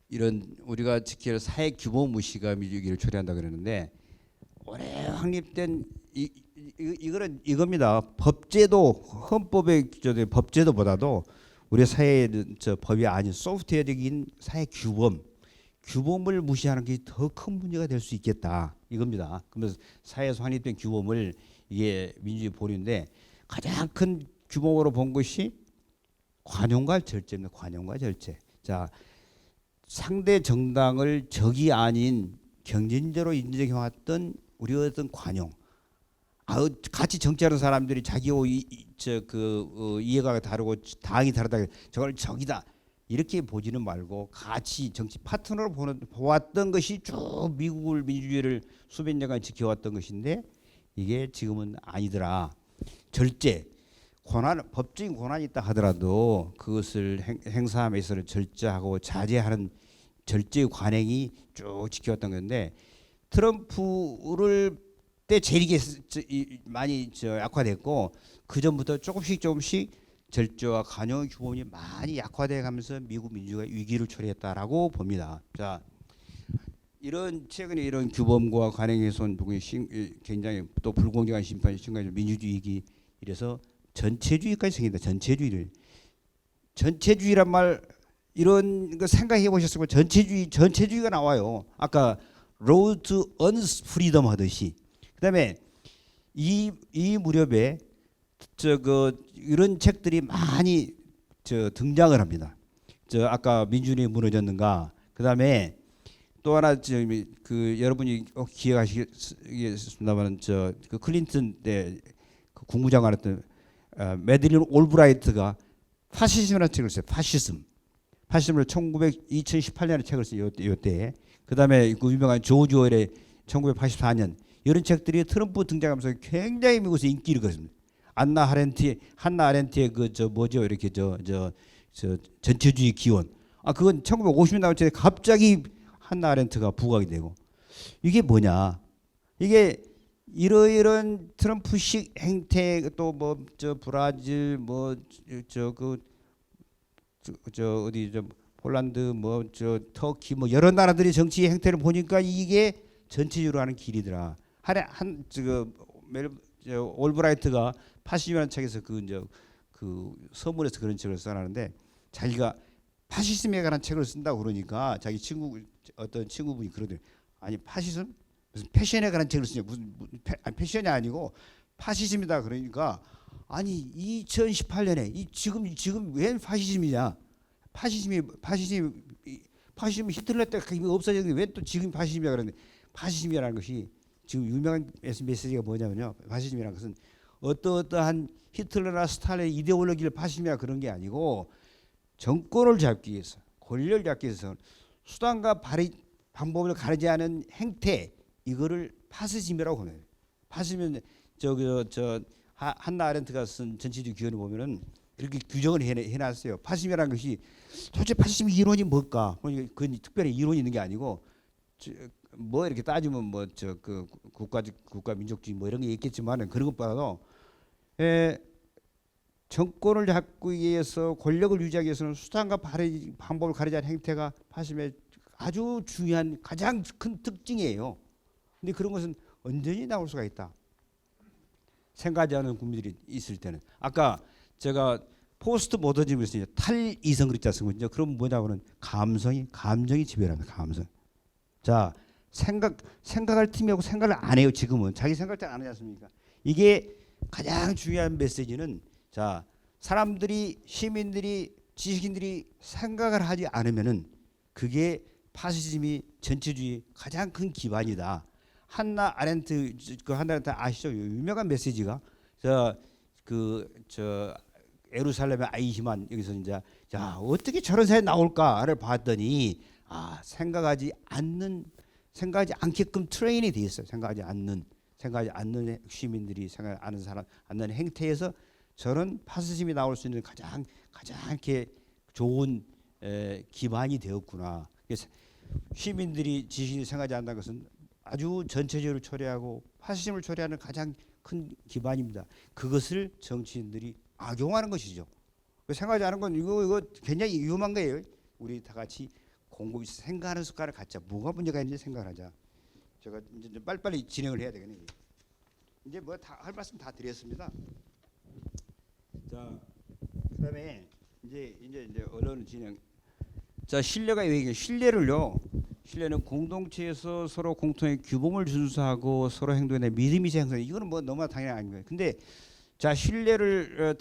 이런 우리가 지킬 사회 규모 무시가 민주주의를 초래한다 그러는데 오래 확립된 이거는 이겁니다. 법제도 헌법의 법제도보다도 우리 사회의 저 법이 아닌 소프트웨어적인 사회 규범을 무시하는 게 더 큰 문제가 될 수 있겠다 이겁니다. 그러면서 사회에서 확립된 규범을 이게 민주주의 보류인데 가장 큰 규범으로 본 것이 관용과 절제입니다. 관용과 절제. 자, 상대 정당을 적이 아닌 경쟁자로 인정해왔던 우리의 어떤 관용. 같이 정치하는 사람들이 자기의 이해가 다르고 당이 다르다. 저걸 적이다. 이렇게 보지는 말고 같이 정치 파트너로 보았던 것이 쭉 미국을 민주주의를 수백 년간 지켜왔던 것인데 이게 지금은 아니더라. 절제. 법적인 권한이 있다 하더라도 그것을 행사함에서는 절제하고 자제하는 절제의 관행이 쭉 지켜왔던 건데 트럼프를 때 제일 이게 많이 약화됐고 그 전부터 조금씩 절제와 관용의 규범이 많이 약화돼 가면서 미국 민주주의가 위기를 초래했다라고 봅니다. 자, 이런 최근에 이런 규범과 관행 훼손 부분이 굉장히 또 불공정한 심판이 심각해서 민주주의 위기 이래서 전체주의까지 생긴다. 전체주의란 말 이런 거 생각해 보셨으면 전체주의가 나와요. 아까 road to unfreedom 하듯이. 그다음에 이 무렵에 이런 책들이 많이 등장을 합니다. 아까 민주주의 무너졌는가. 그다음에 또 하나 여러분이 기억하시겠습니다만 그 클린턴 때 그 국무장관이었던 매들린 올브라이트가 파시즘이라는 책을 썼어요. 파시즘을 2018년에 책을 써요. 이때. 그다음에 그 유명한 조지 오웰의 1984년 이런 책들이 트럼프 등장하면서 굉장히 미국에서 인기를 끌었습니다. 한나 아렌트의 뭐죠 이렇게 전체주의 기원. 그건 1950년 나온 책에 갑자기 한나 아렌트가 부각이 되고 이게 뭐냐? 이게 이런 트럼프식 행태 또 브라질 폴란드 터키 여러 나라들의 정치 행태를 보니까 이게 전체적으로 하는 길이더라. 올브라이트가 80이라는 책에서 그 서문에서 그런 책을 써놨는데 자기가 파시즘에 관한 책을 쓴다고 그러니까 자기 어떤 친구분이 그러더니 아니 파시즘 무슨 패션에 관한 책을 쓰냐 무슨 패션이 아니고 파시즘이다 그러니까 아니 2018년에 지금 웬 파시즘이냐 파시즘이 히틀러 때 없어졌는데 왜 또 지금 파시즘이야 그러는데 파시즘이라는 것이 지금 유명한 메시지가 뭐냐면요 파시즘이라는 것은 어떠한 히틀러나 스탈린의 이데올로기를 파시즘이야 그런 게 아니고 정권을 잡기 위해서 권력을 잡기 위해서 수단과 방법을 가리지 않은 행태 이거를 파시즘이라고 하네요. 파시즘은 한나 아렌트가 쓴 전체주의 기원을 보면은 그렇게 규정을 해놨어요. 파시즘이라는 것이 도대체 파시즘 이론이 뭘까? 그건 특별히 이론이 있는 게 아니고 뭐 이렇게 따지면 그 국가 민족주의 이런 게 있겠지만은 그런 것보다도 정권을 잡기 위해서 권력을 유지하기 위해서는 수단과 방법을 가리지 않은 행태가 파시즘의 아주 중요한 가장 큰 특징이에요. 근데 그런 것은 언제든지 나올 수가 있다. 생각하지 않은 국민들이 있을 때는 아까 제가 포스트 모더니즘을 했어요. 탈이성 그랬지 않습니까? 그럼 뭐냐고는 감정이 지배합니다. 감성. 자 생각할 틈이 없고 생각을 안 해요. 지금은 자기 생각을 잘 안 하지 않습니까? 이게 가장 중요한 메시지는 자 사람들이 시민들이 지식인들이 생각을 하지 않으면은 그게 파시즘이 전체주의 가장 큰 기반이다. 한나 아렌트 그 한나 아렌트 아시죠? 유명한 메시지가 저 예루살렘의 아이히만 여기서 이제 자 어떻게 저런 사회 나올까를 봤더니 아 생각하지 않게끔 트레인이 돼 있어요. 생각하지 않는 시민들이 생각하는 사람 않는 행태에서 저런 파시즘이 나올 수 있는 가장 이렇게 좋은 기반이 되었구나. 그래서 시민들이 지식인이 생각하지 않는다는 것은 아주 전체적으로 초래하고 파시즘을 초래하는 가장 큰 기반입니다. 그것을 정치인들이 악용하는 것이죠. 생각하지 않은 건 이거 굉장히 위험한 거예요. 우리 다 같이 공급이 생각하는 습관을 갖자. 뭐가 문제가 있는지 생각하자. 제가 이제 빨리빨리 진행을 해야 되겠네요. 이제 뭐 다 할 말씀 다 드렸습니다. 자, 그다음에 이제 언론 진행. 자, 신뢰가 왜 이게 신뢰를요. 신뢰는 공동체에서 서로 공통의 규범을 준수하고 서로 행동에 대한 믿음이 생성. 이거는 뭐 너무나 당연한 아닌가요? 근데 자, 신뢰를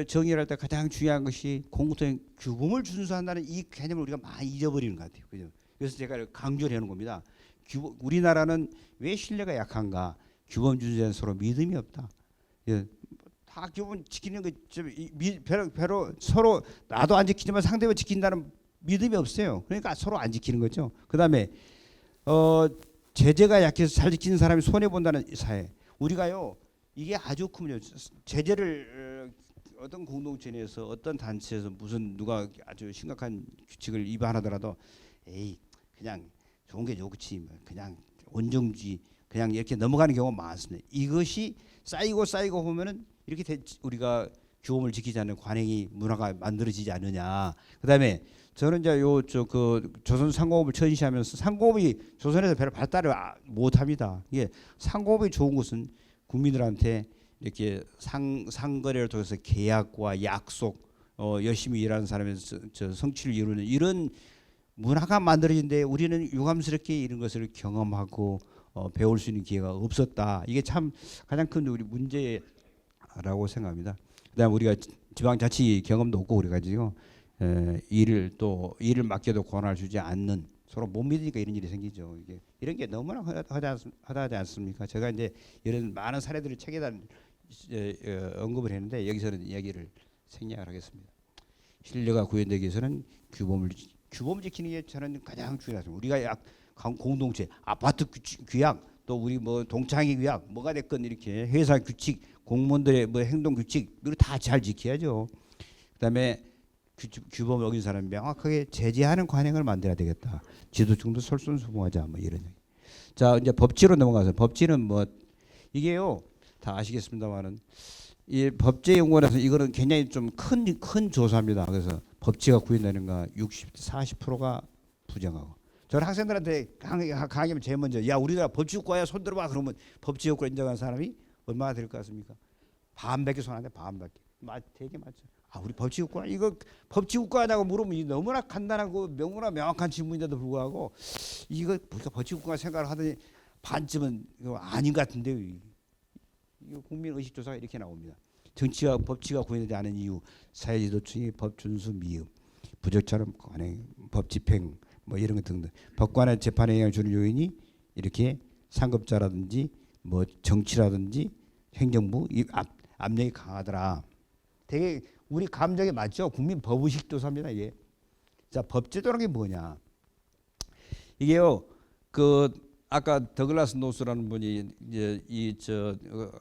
정의할 때 가장 중요한 것이 공통의 규범을 준수한다는 이 개념을 우리가 많이 잊어버리는 것 같아요. 그죠? 그래서 제가 강조를 해놓은 겁니다. 우리나라는 왜 신뢰가 약한가? 규범 준수에는 서로 믿음이 없다. 예, 다 규범 지키는 거 별로 서로 나도 안 지키지만 상대가 지킨다는 믿음이 없어요. 그러니까 서로 안 지키는 거죠. 그다음에 제재가 약해서 잘 지키는 사람이 손해 본다는 사회. 우리가요 이게 아주 크군요. 제재를 어떤 공동체 내에서 어떤 단체에서 무슨 누가 아주 심각한 규칙을 위반하더라도 에이 그냥 좋은 게 좋지 그냥 온정주의 그냥 이렇게 넘어가는 경우가 많습니다. 이것이 쌓이고 보면은 이렇게 우리가 규범을 지키지 않는 관행이 문화가 만들어지지 않느냐. 그다음에 저는 이제 그 조선 상공업을 전시하면서 상공업이 조선에서 별로 발달을 못합니다. 이게 상공업이 좋은 것은 국민들한테 이렇게 상거래를 통해서 계약과 약속, 열심히 일하는 사람의 성취를 이루는 이런 문화가 만들어진데 우리는 유감스럽게 이런 것을 경험하고 배울 수 있는 기회가 없었다. 이게 참 가장 큰 우리 문제라고 생각합니다. 그다음 우리가 지방자치 경험도 없고 그래가지고 일을 맡겨도 권한을 주지 않는 서로 못 믿으니까 이런 일이 생기죠. 이런 게 너무나 허다하지 않습니까? 제가 이제 이런 많은 사례들을 책에다 언급을 했는데 여기서는 이야기를 생략을 하겠습니다. 신뢰가 구현되기 위해서는 규범 지키는 게 저는 가장 중요하죠. 우리가 공동체, 아파트 규약, 또 우리 뭐 동창회 규약, 뭐가 됐건 이렇게 회사 규칙, 공무원들의 뭐 행동 규칙 이거 다 잘 지켜야죠. 그다음에 규범을 어긴 사람 명확하게 제재하는 관행을 만들어야 되겠다. 지도층도 솔선수범하자 뭐 이런 얘기. 자 이제 법치로 넘어가서 법치는 뭐 이게요 다 아시겠습니다만은 이 법제연구원에서 이거는 굉장히 좀 큰 조사입니다. 그래서 법치가 구현되는가 40%가 부정하고. 저는 학생들한테 강의하면 제일 먼저 야 우리나라 법치국가야 손 들어봐 그러면 법치국가 인정한 사람이 얼마나 될 것 같습니까? 반밖에 손 안 돼. 반밖에. 되게 맞죠. 아 우리 법치국가 이거 법치국가냐고 물으면 너무나 간단하고 너무나 명확한 질문인데도 불구하고 이거 우리가 법치국가 생각을 하더니 반쯤은 이거 아닌 것 같은데요. 이거 국민 의식 조사가 이렇게 나옵니다. 정치와 법치가 구현되지 않은 이유 사회지도층이 법 준수 미흡 부적절한 관행 법 집행 뭐 이런 것 등등 법관의 재판에 영향을 주는 요인이 이렇게 상급자라든지 뭐 정치라든지 행정부 압력이 강하더라. 되게 우리 감정에 맞죠. 국민 법의식 조사입니다 이게. 자 법제도라는 게 뭐냐? 이게요 그 아까 더글라스 노스라는 분이 이제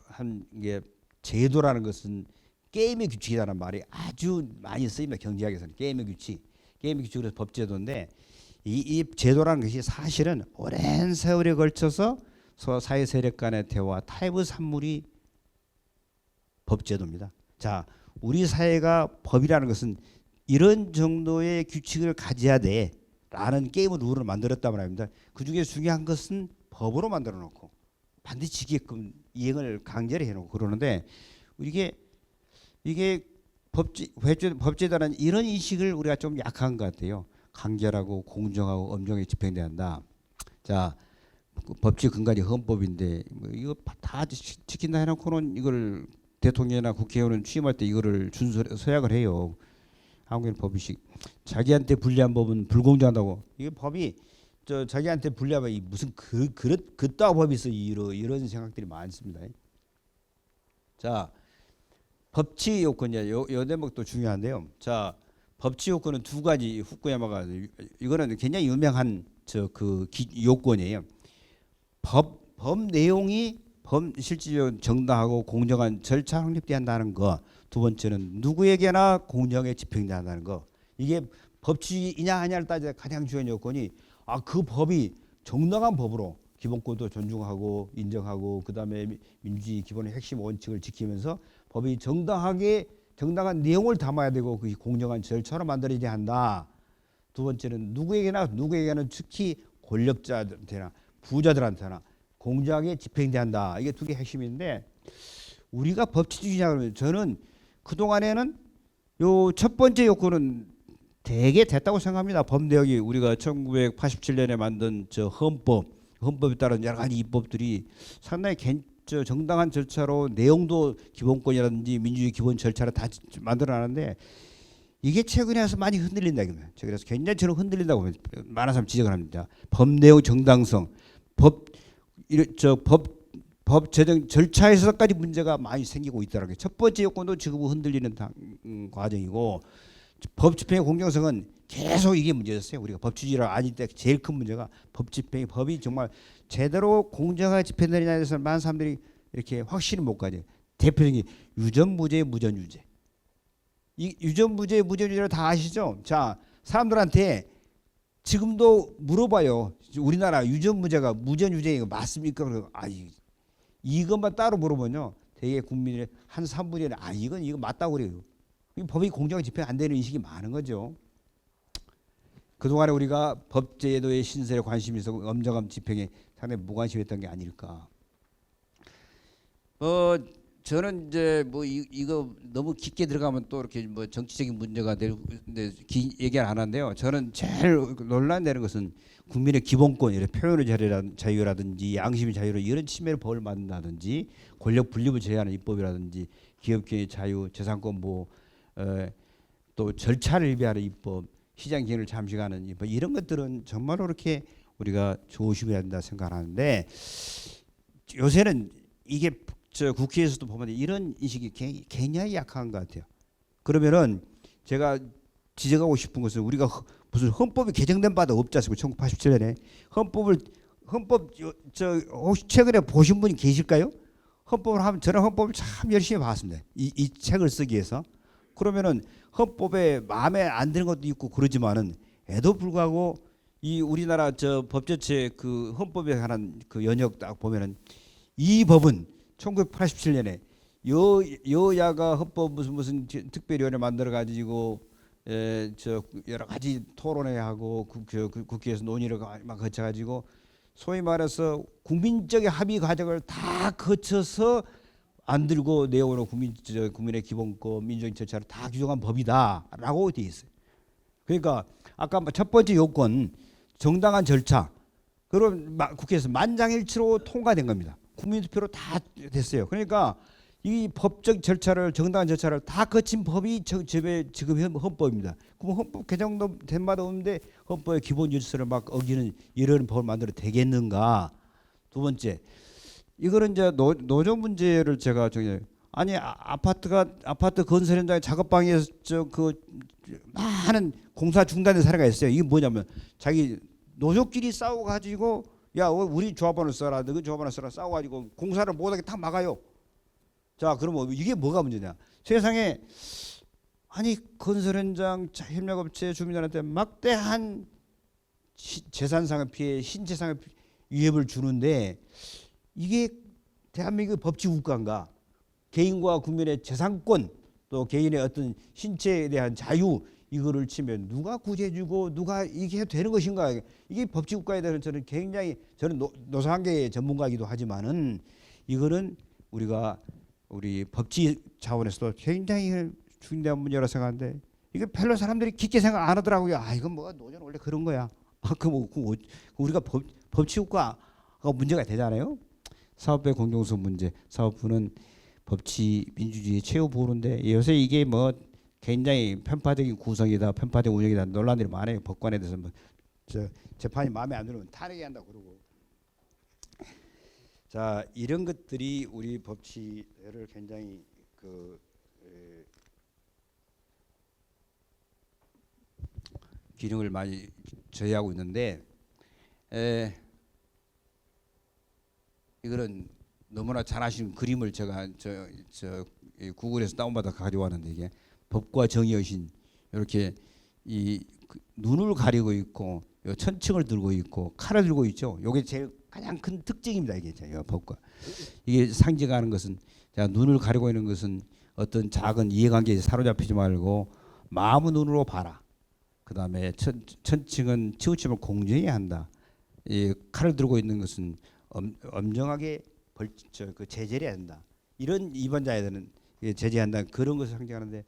한 게 제도라는 것은 게임의 규칙이라는 말이 아주 많이 쓰입니다. 경제학에서는 게임의 규칙으로 법제도인데 이 제도라는 것이 사실은 오랜 세월에 걸쳐서 사회 세력 간의 대화 타협의 산물이 법제도입니다. 자, 우리 사회가 법이라는 것은 이런 정도의 규칙을 가져야 돼라는 게임의 룰을 만들었단 말입니다. 그 중에 중요한 것은 법으로 만들어 놓고 반드시 지키게끔 이행을 강제로 해놓고 그러는데 이게 법제도라는 이런 인식을 우리가 좀 약한 것 같아요. 간결하고 공정하고 엄정하게 집행돼야 한다. 자, 그 법치 근간이 헌법인데 뭐 이거 다 지킨다 해놓고는 이걸 대통령이나 국회의원은 취임할 때 이거를 서약을 해요. 한국의 법이식 자기한테 불리한 법은 불공정하다고. 이게 법이 자기한테 불리하면 이 무슨 그따위 법이 있어 이런 생각들이 많습니다. 자, 법치 요건이야. 요 대목도 중요한데요. 자, 법치 요건은 두 가지 후쿠야마가 이거는 굉장히 유명한 요건이에요. 법 내용이 실질적으로 정당하고 공정한 절차 확립돼야 한다는 거. 두 번째는 누구에게나 공정하게 집행돼야 한다는 거. 이게 법치이냐 아니냐를 따져 가장 중요한 요건이 그 법이 정당한 법으로 기본권도 존중하고 인정하고 그다음에 민주주의 기본의 핵심 원칙을 지키면서 법이 정당한 내용을 담아야 되고 그 공정한 절차로 만들어져야 한다. 두 번째는 누구에게는 특히 권력자들한테나 부자들한테나 공정하게 집행돼야 한다. 이게 두 개 핵심인데 우리가 법치주의냐 그러면 저는 그동안에는 요 첫 번째 요건은 되게 됐다고 생각합니다. 법 내역이 우리가 1987년에 만든 헌법에 따른 여러 가지 입법들이 상당히 정당한 절차로 내용도 기본권이라든지 민주주의 기본 절차를 다 만들어놨는데 이게 최근에 와서 많이 흔들린다. 그래서 굉장히 저는 흔들린다고 많은 사람 지적을 합니다. 법 내용 정당성, 법 제정 절차에서까지 문제가 많이 생기고 있다는 게 첫 번째 요건도 지금 흔들리는 과정이고 법 집행의 공정성은 계속 이게 문제였어요. 우리가 법치주의를 아닐 때 제일 큰 문제가 법 집행이 법이 정말 제대로 공정하게 집행되느냐에 대해서 많은 사람들이 이렇게 확신을 못 가져요. 대표적인 유전무죄, 무전유죄. 이 유전무죄, 무전유죄를 다 아시죠? 자, 사람들한테 지금도 물어봐요. 우리나라 유전무죄가 무전유죄 이거 맞습니까? 그러고 이것만 따로 물어보면요. 대개 국민의 한 3분의 1은 이거 맞다고 그래요. 법이 공정하게 집행 안 되는 인식이 많은 거죠. 그동안에 우리가 법제도의 신설에 관심이 있어 엄정한 집행에 상당히 무관심했던 게 아닐까. 저는 이제 뭐 이거 너무 깊게 들어가면 또 이렇게 뭐 정치적인 문제가 되는데 얘기를 안 하는데요. 저는 제일 논란되는 것은 국민의 기본권, 이런 표현의 자유라든지 양심의 자유로 이런 침해를 법을 만든다든지 권력 분립을 제한하는 입법이라든지 기업계의 자유, 재산권 보호, 또 절차를 위배하는 입법, 시장 기능을 잠식하는 입법 이런 것들은 정말로 그렇게 우리가 조심해야 된다 생각하는데 요새는 이게 국회에서도 보면 이런 인식이 굉장히 약한 것 같아요. 그러면은 제가 지적하고 싶은 것은 우리가 무슨 헌법이 개정된 바도 없지 않습니까? 1987년에 헌법 혹시 최근에 보신 분이 계실까요? 헌법을 하면 저는 헌법을 참 열심히 봤습니다. 이 책을 쓰기 위해서. 그러면은 헌법에 마음에 안 드는 것도 있고 그러지만은 에도 불구하고 이 우리나라 법제체 그 헌법에 관한 그 연역 딱 보면은 이 법은 1987년에 여야가 헌법 무슨 특별위원회 만들어 가지고 여러 가지 토론회 하고 국회에서 논의를 막 거쳐 가지고 소위 말해서 국민적인 합의 과정을 다 거쳐서 만들고 내용으로 국민의 기본권, 민주적인 절차를 다 규정한 법이다라고 돼 있어요. 그러니까 아까 첫 번째 요건 정당한 절차, 그럼 국회에서 만장일치로 통과된 겁니다. 국민투표로 다 됐어요. 그러니까 이 법적 절차를 정당한 절차를 다 거친 법이 지금 헌법입니다. 그럼 헌법 개정도 된 바도 없는데 헌법의 기본 질서를 막 어기는 이런 법을 만들어 되겠는가? 두 번째, 이거는 이제 노조 문제를 제가 아파트 건설 현장에 작업방에서 많은 공사 중단된 사례가 있어요. 이게 뭐냐면 자기 노조끼리 싸워 가지고 야 우리 조합원을 써라, 너희 조합원을 써라 싸워 가지고 공사를 못하게 다 막아요. 자, 그러면 이게 뭐가 문제냐? 세상에 건설 현장 협력업체 주민들한테 막대한 재산상의 피해, 신체상의 위협을 주는데 이게 대한민국 법치 국가인가? 개인과 국민의 재산권 또 개인의 어떤 신체에 대한 자유 이거를 치면 누가 구제해주고 누가 이게 해도 되는 것인가? 이게 법치 국가에 대해서 저는 노사관계의 전문가이기도 하지만은 이거는 우리 법치 차원에서도 굉장히 중요한 문제라고 생각하는데 이거 별로 사람들이 깊게 생각 안 하더라고요. 이건 뭐가 노조는 원래 그런 거야. 우리가 법치 국가 문제가 되잖아요. 사업부의 공정성 문제, 사업부는 법치 민주주의 최후 보루인데 요새 이게 뭐 굉장히 편파적인 구성이다, 편파적 운영이다 논란들이 많아요. 법관에 대해서 저 재판이 마음에 안 들면 탄핵해야 한다 그러고. 자, 이런 것들이 우리 법치를 굉장히 기능을 많이 저해하고 있는데 이거는 너무나 잘 아시는 그림을 제가 구글에서 다운받아 가져왔는데 이게 법과 정의 여신 이렇게 눈을 가리고 있고 천칭을 들고 있고 칼을 들고 있죠. 이게 제일 가장 큰 특징입니다. 이게 법과 이게 상징하는 것은 자, 눈을 가리고 있는 것은 어떤 작은 이해관계에 사로잡히지 말고 마음의 눈으로 봐라. 그 다음에 천칭은 치우침을 공정해야 한다. 이 칼을 들고 있는 것은 엄정하게 제재를 해야 한다. 이런 위반자에는 제재한다. 그런 것을 상징하는데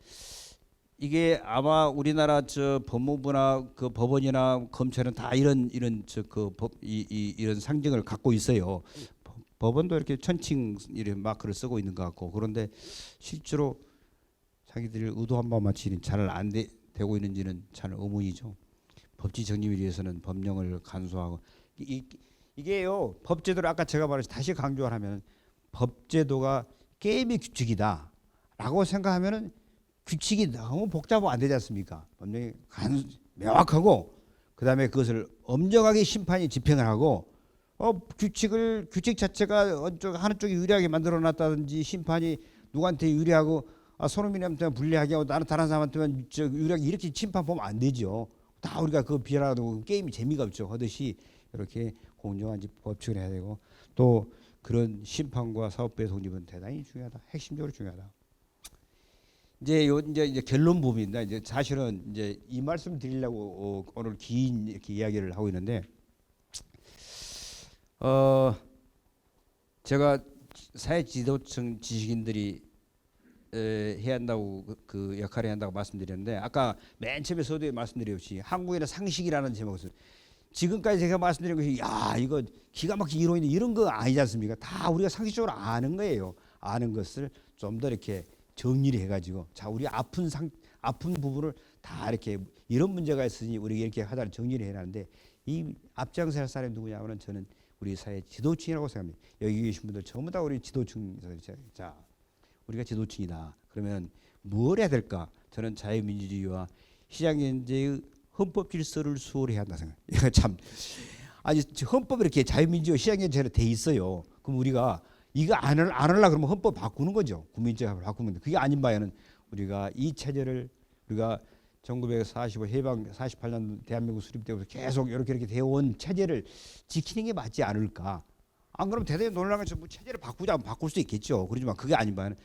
이게 아마 우리나라 법무부나 그 법원이나 검찰은 다 이런 이런 상징을 갖고 있어요. 법원도 이렇게 천칭 이런 마크를 쓰고 있는 것 같고 그런데 실제로 자기들이 의도한 바와 마치 잘 안 되고 있는지는 잘 의문이죠. 법치 정립을 위해서는 법령을 간소하고 이게요 법제도를 아까 제가 말했듯이 다시 강조하면 법제도가 게임의 규칙이다라고 생각하면은 규칙이 너무 복잡하고 안 되지 않습니까? 법령이 명확하고 그다음에 그것을 엄정하게 심판이 집행을 하고 규칙 자체가 하는 쪽이 유리하게 만들어놨다든지 심판이 누구한테 유리하고 손흥민한테 불리하게 하고 다른 사람한테만 유리하게 이렇게 심판 보면 안 되죠. 다 우리가 그거 비하라고 게임이 재미가 없죠. 하듯이 이렇게 공정한 법칙을 해야 되고 또 그런 심판과 사업부의 독립은 대단히 중요하다. 핵심적으로 중요하다. 이제 결론 부분입니다. 이제 사실은 이제 이 말씀 드리려고 오늘 긴 이렇게 이야기를 하고 있는데 제가 사회 지도층 지식인들이 해야 한다고 그 역할을 해야 한다고 말씀드렸는데 아까 맨 처음에 서두에 말씀드렸듯이 한국인의 상식이라는 제목에서 지금까지 제가 말씀드린 것이 야 이거 기가 막힌 이론인데 이런 거 아니지 않습니까? 다 우리가 상식적으로 아는 거예요. 아는 것을 좀 더 이렇게 정리를 해가지고 자 우리 아픈 부분을 다 이렇게 이런 문제가 있으니 우리가 이렇게 하다 정리를 해놨는데 이 앞장설 사람이 누구냐면은 저는 우리 사회 지도층이라고 생각합니다. 여기 계신 분들 전부 다 우리 지도층. 자 우리가 지도층이다. 그러면 뭘 해야 될까? 저는 자유민주주의와 시장경제의 헌법 질서를 수호해야 한다 생각. 이거 참 아니 헌법에 이렇게 자유민주주의 시장경제로 돼 있어요. 그럼 우리가 이거 안 하려 그러면 헌법 바꾸는 거죠. 국민제를 바꾸면 그게 아닌 바에는 우리가 이 체제를 우리가 1945 해방 48년 대한민국 수립되고서 계속 이렇게 되어온 체제를 지키는 게 맞지 않을까? 안 그러면 대대에 논란을 전부 체제를 바꾸자 하면 바꿀 수 있겠죠. 그렇지만 그게 아닌 바에는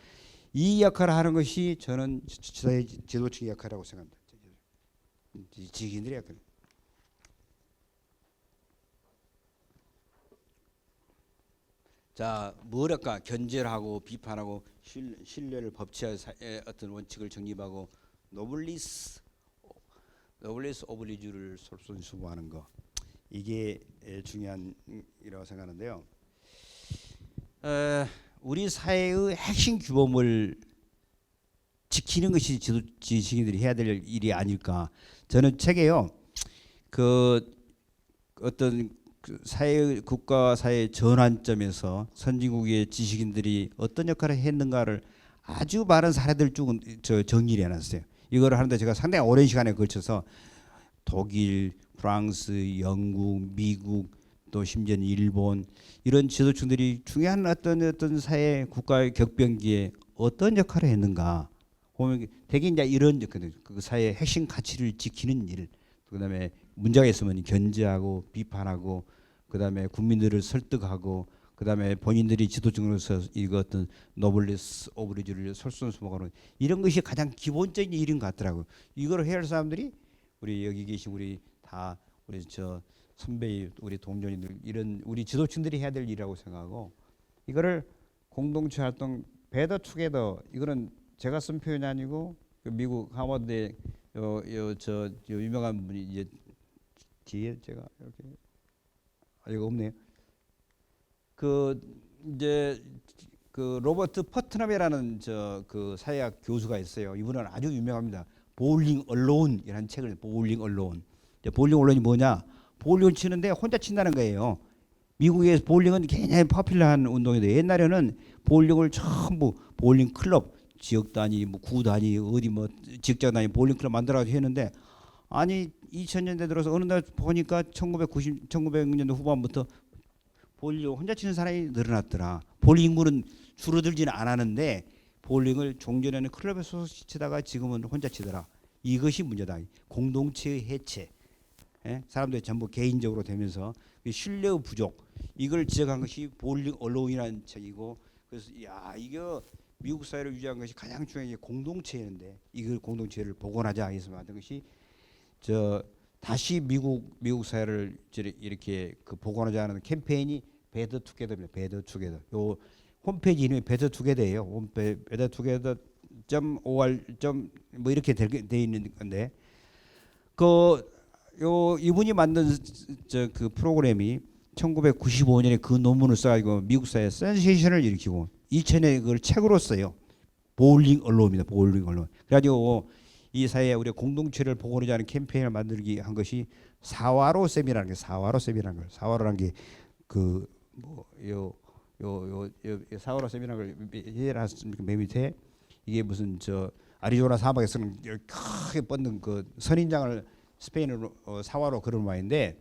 이 역할을 하는 것이 저는 지도층의 역할이라고 생각합니다. 지식인들의 역할. 자, 뭐랄까 견제하고 비판하고 신뢰를 법치의 어떤 원칙을 정립하고 노블리스 오블리주를 솔선수범하는 거 이게 중요한 이라고 생각하는데요. 우리 사회의 핵심 규범을 지키는 것이 지식인들이 해야 될 일이 아닐까. 저는 책에요. 그 어떤 사회 국가 사회 전환점에서 선진국의 지식인들이 어떤 역할을 했는가를 아주 많은 사례들 쭉 정리를 해놨어요. 이거를 하는데 제가 상당히 오랜 시간에 걸쳐서 독일, 프랑스, 영국, 미국 또 심지어는 일본 이런 지도층들이 중요한 어떤 사회 국가의 격변기에 어떤 역할을 했는가 보면 대개 이제 이런 그 사회의 핵심 가치를 지키는 일, 그다음에 문제가 있으면 견제하고 비판하고 그다음에 국민들을 설득하고 그다음에 본인들이 지도층으로서 이거 어떤 노블리스 오브리주를 솔선수범하는 이런 것이 가장 기본적인 일인 것 같더라고요. 이걸 해야 할 사람들이 우리 여기 계신 우리 다 우리 선배 우리 동료님들 이런 우리 지도층들이 해야 될 일이라고 생각하고 이거를 공동체 활동 베더 투게더 이거는 제가 쓴 표현이 아니고 그 미국 하버드의 유명한 분이 이제 뒤에 제가 이렇게 이거 없네요. 그 이제 그 로버트 퍼트남이라는 저 그 사회학 교수가 있어요. 이분은 아주 유명합니다. 볼링 얼론이라는 책을 볼링 얼론. 볼링 얼론이 뭐냐? 볼링을 치는데 혼자 친다는 거예요. 미국에서 볼링은 굉장히 포퓰러한 운동인데 옛날에는 볼링을 전부 볼링 클럽 지역 단위 뭐 구 단위 어디 뭐 직장 단위 볼링 클럽 만들어가지고 했는데 아니 2000년대 들어서 어느 날 보니까 1900년대 후반부터 볼링 혼자 치는 사람이 늘어났더라. 볼링 인구는 줄어들지는 않았는데 볼링을 종전에는 클럽에서 치다가 지금은 혼자 치더라. 이것이 문제다. 공동체의 해체. 예? 사람들이 전부 개인적으로 되면서 신뢰 부족 이걸 지적한 것이 볼링 언론이라는 책이고 그래서 야 이거 미국 사회를 유지한 것이 가장 중요한 게 공동체인데 이걸 공동체를 복원하자 해서 만든 것이 저 다시 미국 사회를 이렇게 그 복원하자는 캠페인이 배더 투게더입니다. 배더 투게더. 요 홈페이지 이름이 배더 투게더예요. 배더 투게더 .or 뭐 이렇게 돼 있는 건데 요 이분이 만든 저 그 프로그램이 1995년에 그 논문을 써가지고 미국 사회에 센세이션을 일으키고 2000년에 그걸 책으로 써요. 볼링 언론입니다. 볼링 언론. 그래가지고 이 사회에 우리가 공동체를 복원하자는 캠페인을 만들기 한 것이 사와로 세미라는 게 사와로 세미라는 걸 사와로라는 게 그 뭐 요 사와로 세미라는 걸 해놨습니까? 맨 밑에 이게 무슨 저 아리조나 사막에서는 크게 뻗는 그 선인장을 스페인어로 사와로 그런 말인데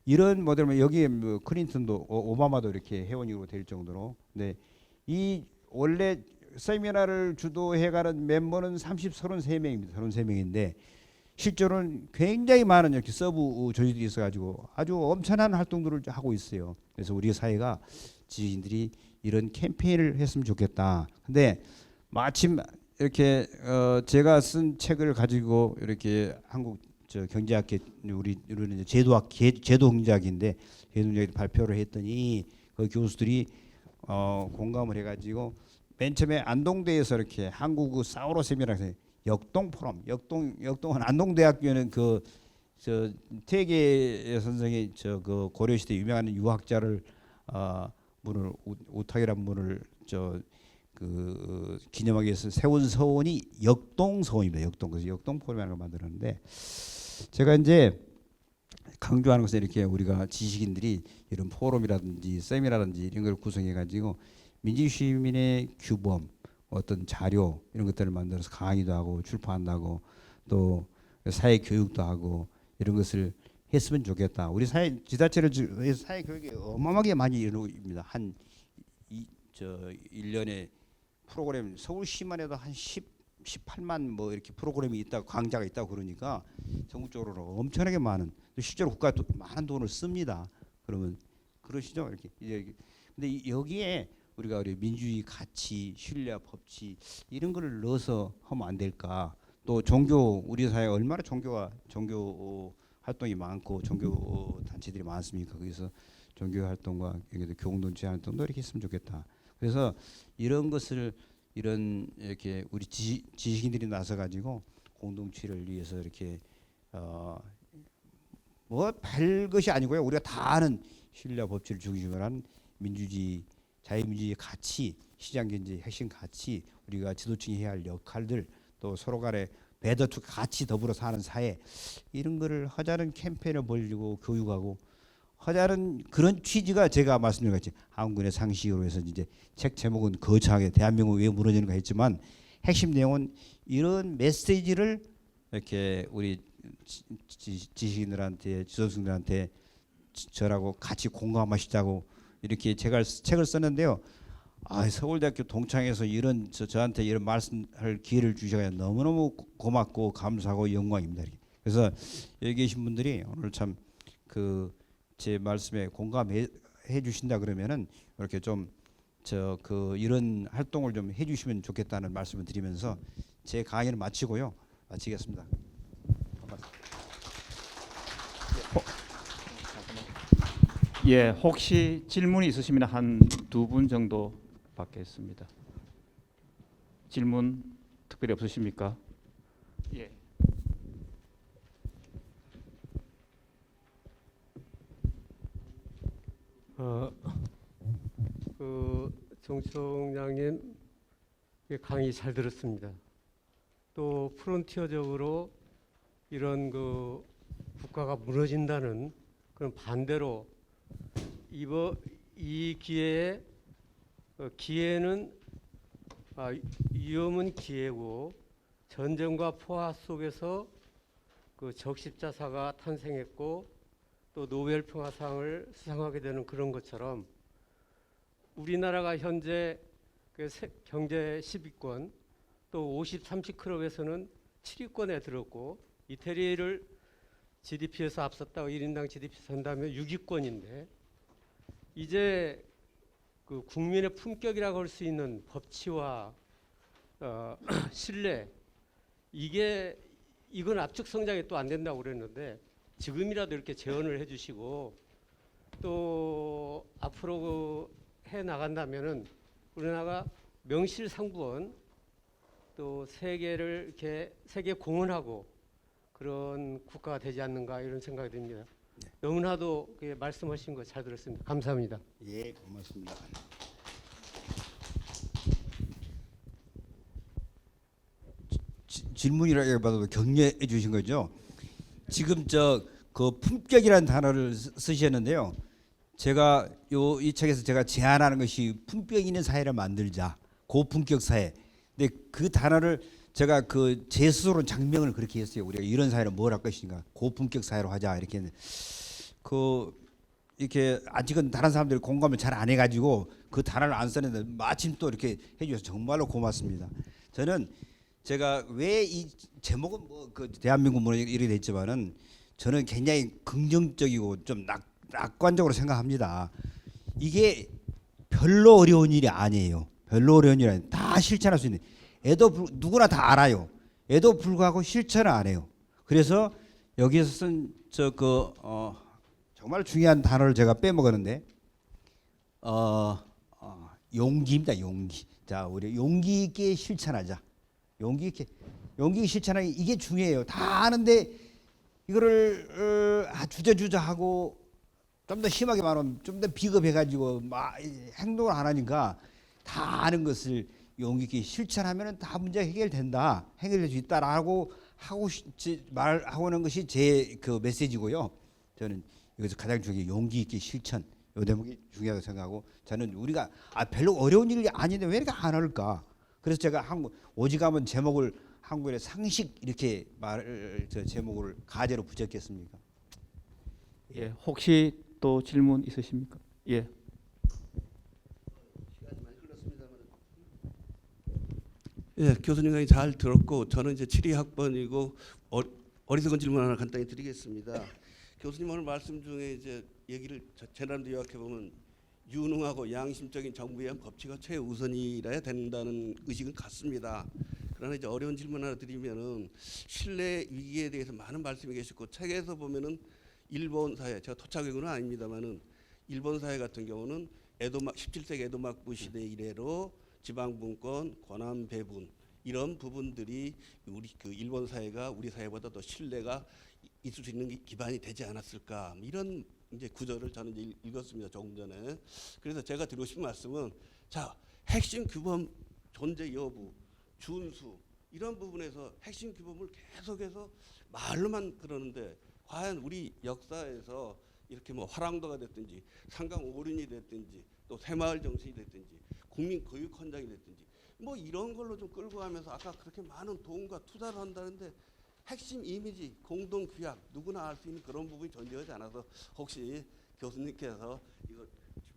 이런 모델은 여기에 뭐 클린턴도 오바마도 이렇게 회원으로 될 정도로 근데 이 원래 세미나를 주도해가는 멤버는 33명입니다. 33명인데 실제로는 굉장히 많은 이렇게 서브 조직들이 있어가지고 아주 엄청난 활동들을 하고 있어요. 그래서 우리 사회가 지지인들이 이런 캠페인을 했으면 좋겠다. 근데 마침 이렇게 제가 쓴 책을 가지고 이렇게 한국 저 경제학계 우리는 제도학 제도 경제학인데 제도 경제학 발표를 했더니 그 교수들이 공감을 해가지고 맨 처음에 안동대에서 이렇게 한국 사우로 세미나에서 역동 포럼 역동은 안동대학교는 그 저 태계 선생이 저 그 고려시대 유명한 유학자를 분을 오탁이라는 분을 저 그 기념하기 위해서 세운 서원이 역동 서원입니다. 역동 그래서 역동 포럼이라는 걸 만들었는데 제가 이제 강조하는 것은 이렇게 우리가 지식인들이 이런 포럼이라든지 세미나라든지 이런 걸 구성해 가지고 민주주의 시민의 규범 어떤 자료 이런 것들을 만들어서 강의도 하고 출판한다고 또 사회 교육도 하고 이런 것을 했으면 좋겠다. 우리 사회 지자체를 사회 교육이 어마어마하게 많이 이루어집니다. 한 1년에 프로그램 서울시만 해도 한 18만 뭐 이렇게 프로그램이 있다고 강좌가 있다고 그러니까 전국적으로 엄청나게 많은 실제로 국가가 많은 돈을 씁니다. 그러면 그러시죠 이렇게. 근데 여기에 우리가 우리 민주주의 가치, 신뢰, 법치 이런 거를 넣어서 하면 안 될까? 또 종교 우리 사회 얼마나 종교 활동이 많고 종교 단체들이 많습니까? 그래서 종교 활동과 여기도 공동체 활동도 이렇게 했으면 좋겠다. 그래서 이런 것을 이렇게 우리 지식인들이 나서 가지고 공동체를 위해서 이렇게 뭐 별 것이 아니고요. 우리가 다 아는 신뢰 법치를 중심으로 한 민주주의, 자유민주주의 가치, 시장경제의 핵심 가치, 우리가 지도층이 해야 할 역할들, 또 서로 간에 배더투 같이 더불어 사는 사회 이런 거를 하자는 캠페인을 벌이고 교육하고 하자는 그런 취지가 제가 말씀드린 것 같이 한국인의 상식으로 해서 이제 책 제목은 거창하게 대한민국 왜 무너지는가 했지만 핵심 내용은 이런 메시지를 이렇게 우리 지식인들한테 지도층들한테 저라고 같이 공감하시자고 이렇게 제가 책을 썼는데요. 서울대학교 동창에서 이런 저한테 이런 말씀할 기회를 주셔서 너무너무 고맙고 감사하고 영광입니다. 그래서 여기 계신 분들이 오늘 참 그 제 말씀에 공감해 주신다 그러면은 이렇게 좀 이런 활동을 좀 해주시면 좋겠다는 말씀을 드리면서 제 강의를 마치겠습니다. 예, 혹시 질문이 있으시면 한 두 분 정도 받겠습니다. 질문 특별히 없으십니까? 예. 정청량님 강의 잘 들었습니다. 또 프론티어적으로 이런 국가가 무너진다는 그런 반대로 이 기회에 기회는 위험은 기회고 전쟁과 포화 속에서 적십자사가 탄생했고 또 노벨 평화상을 수상하게 되는 그런 것처럼 우리나라가 현재 경제 10위권 또 50, 30클럽에서는 7위권에 들었고 이태리를 GDP에서 앞섰다고 1인당 GDP 산다면 6위권인데 이제 국민의 품격이라고 할 수 있는 법치와 신뢰 이건 압축 성장이 또 안 된다고 그랬는데 지금이라도 이렇게 재언을 해주시고 또 앞으로 해 나간다면은 우리나라가 명실상부한 또 세계를 이렇게 세계 공헌하고 그런 국가가 되지 않는가 이런 생각이 듭니다. 너무나도 말씀하신 거 잘 들었습니다. 감사합니다. 예, 고맙습니다. 질문이라기보다도 격려해 주신 거죠. 지금 그 품격이라는 단어를 쓰셨는데요. 제가 이 책에서 제가 제안하는 것이 품격 있는 사회를 만들자, 고품격 사회. 근데 그 단어를 제가 제 스스로 장명을 그렇게 했어요. 우리가 이런 사회를 뭘 할 것인가, 고품격 사회로 하자 이렇게 했는데 이렇게 아직은 다른 사람들이 공감을 잘 안 해가지고 그 단어를 안 썼는데 마침 또 이렇게 해주셔서 정말로 고맙습니다. 저는 제가 왜 이 제목은 대한민국 문화 이렇게 됐지만은 저는 굉장히 긍정적이고 좀 낙관적으로 생각합니다. 이게 별로 어려운 일이 아니에요. 별로 어려운 일이 아니에요. 다 실천할 수 있는. 누구나 다 알아요. 에도 불구하고 실천을 안 해요. 그래서 여기서 쓴 정말 중요한 단어를 제가 빼먹었는데 용기입니다. 용기. 자, 우리 용기 있게 실천하자. 용기 있게 실천하기 이게 중요해요. 다 아는데 이거를 주저주저 하고 좀 더 심하게 말하면 좀 더 비겁해가지고 막 행동을 안 하니까 다 아는 것을 용기 있게 실천하면 다 문제가 해결된다, 해결될 수 있다라고 말하고는 것이 제 메시지고요. 저는 여기서 가장 중요한 용기 있게 실천 이 대목이 중요하다고 생각하고 저는 우리가 별로 어려운 일이 아닌데 왜 이렇게 안 할까? 그래서 제가 오직하면 제목을 한국의 상식 이렇게 제목을 가제로 붙였겠습니까? 예, 혹시 또 질문 있으십니까? 예. 예, 교수님 강의 잘 들었고 저는 이제 72학번이고 어리석은 질문 하나 간단히 드리겠습니다. 교수님 오늘 말씀 중에 이제 얘기를 제 나름대로 요약해 보면 유능하고 양심적인 정부에 의한 법치가 최우선이라야 된다는 의식은 같습니다. 그러나 이제 어려운 질문 하나 드리면은 신뢰 위기에 대해서 많은 말씀이 계셨고 책에서 보면은 일본 사회, 제가 토착외교는 아닙니다만은 일본 사회 같은 경우는 17세기 에도막부 시대 이래로 지방분권, 권한 배분 이런 부분들이 우리 일본 사회가 우리 사회보다 더 신뢰가 있을 수 있는 기반이 되지 않았을까 이런 이제 구절을 저는 이제 읽었습니다. 조금 전에. 그래서 제가 드리고 싶은 말씀은 자 핵심 규범 존재 여부, 준수 이런 부분에서 핵심 규범을 계속해서 말로만 그러는데 과연 우리 역사에서 이렇게 화랑도가 됐든지 상강 오륜이 됐든지 또 새마을 정신이 됐든지 국민 교육 헌장이 됐든지 이런 걸로 좀 끌고 가면서 아까 그렇게 많은 돈과 투자를 한다는데 핵심 이미지, 공동 규약 누구나 알 수 있는 그런 부분이 존재하지 않아서 혹시 교수님께서 이거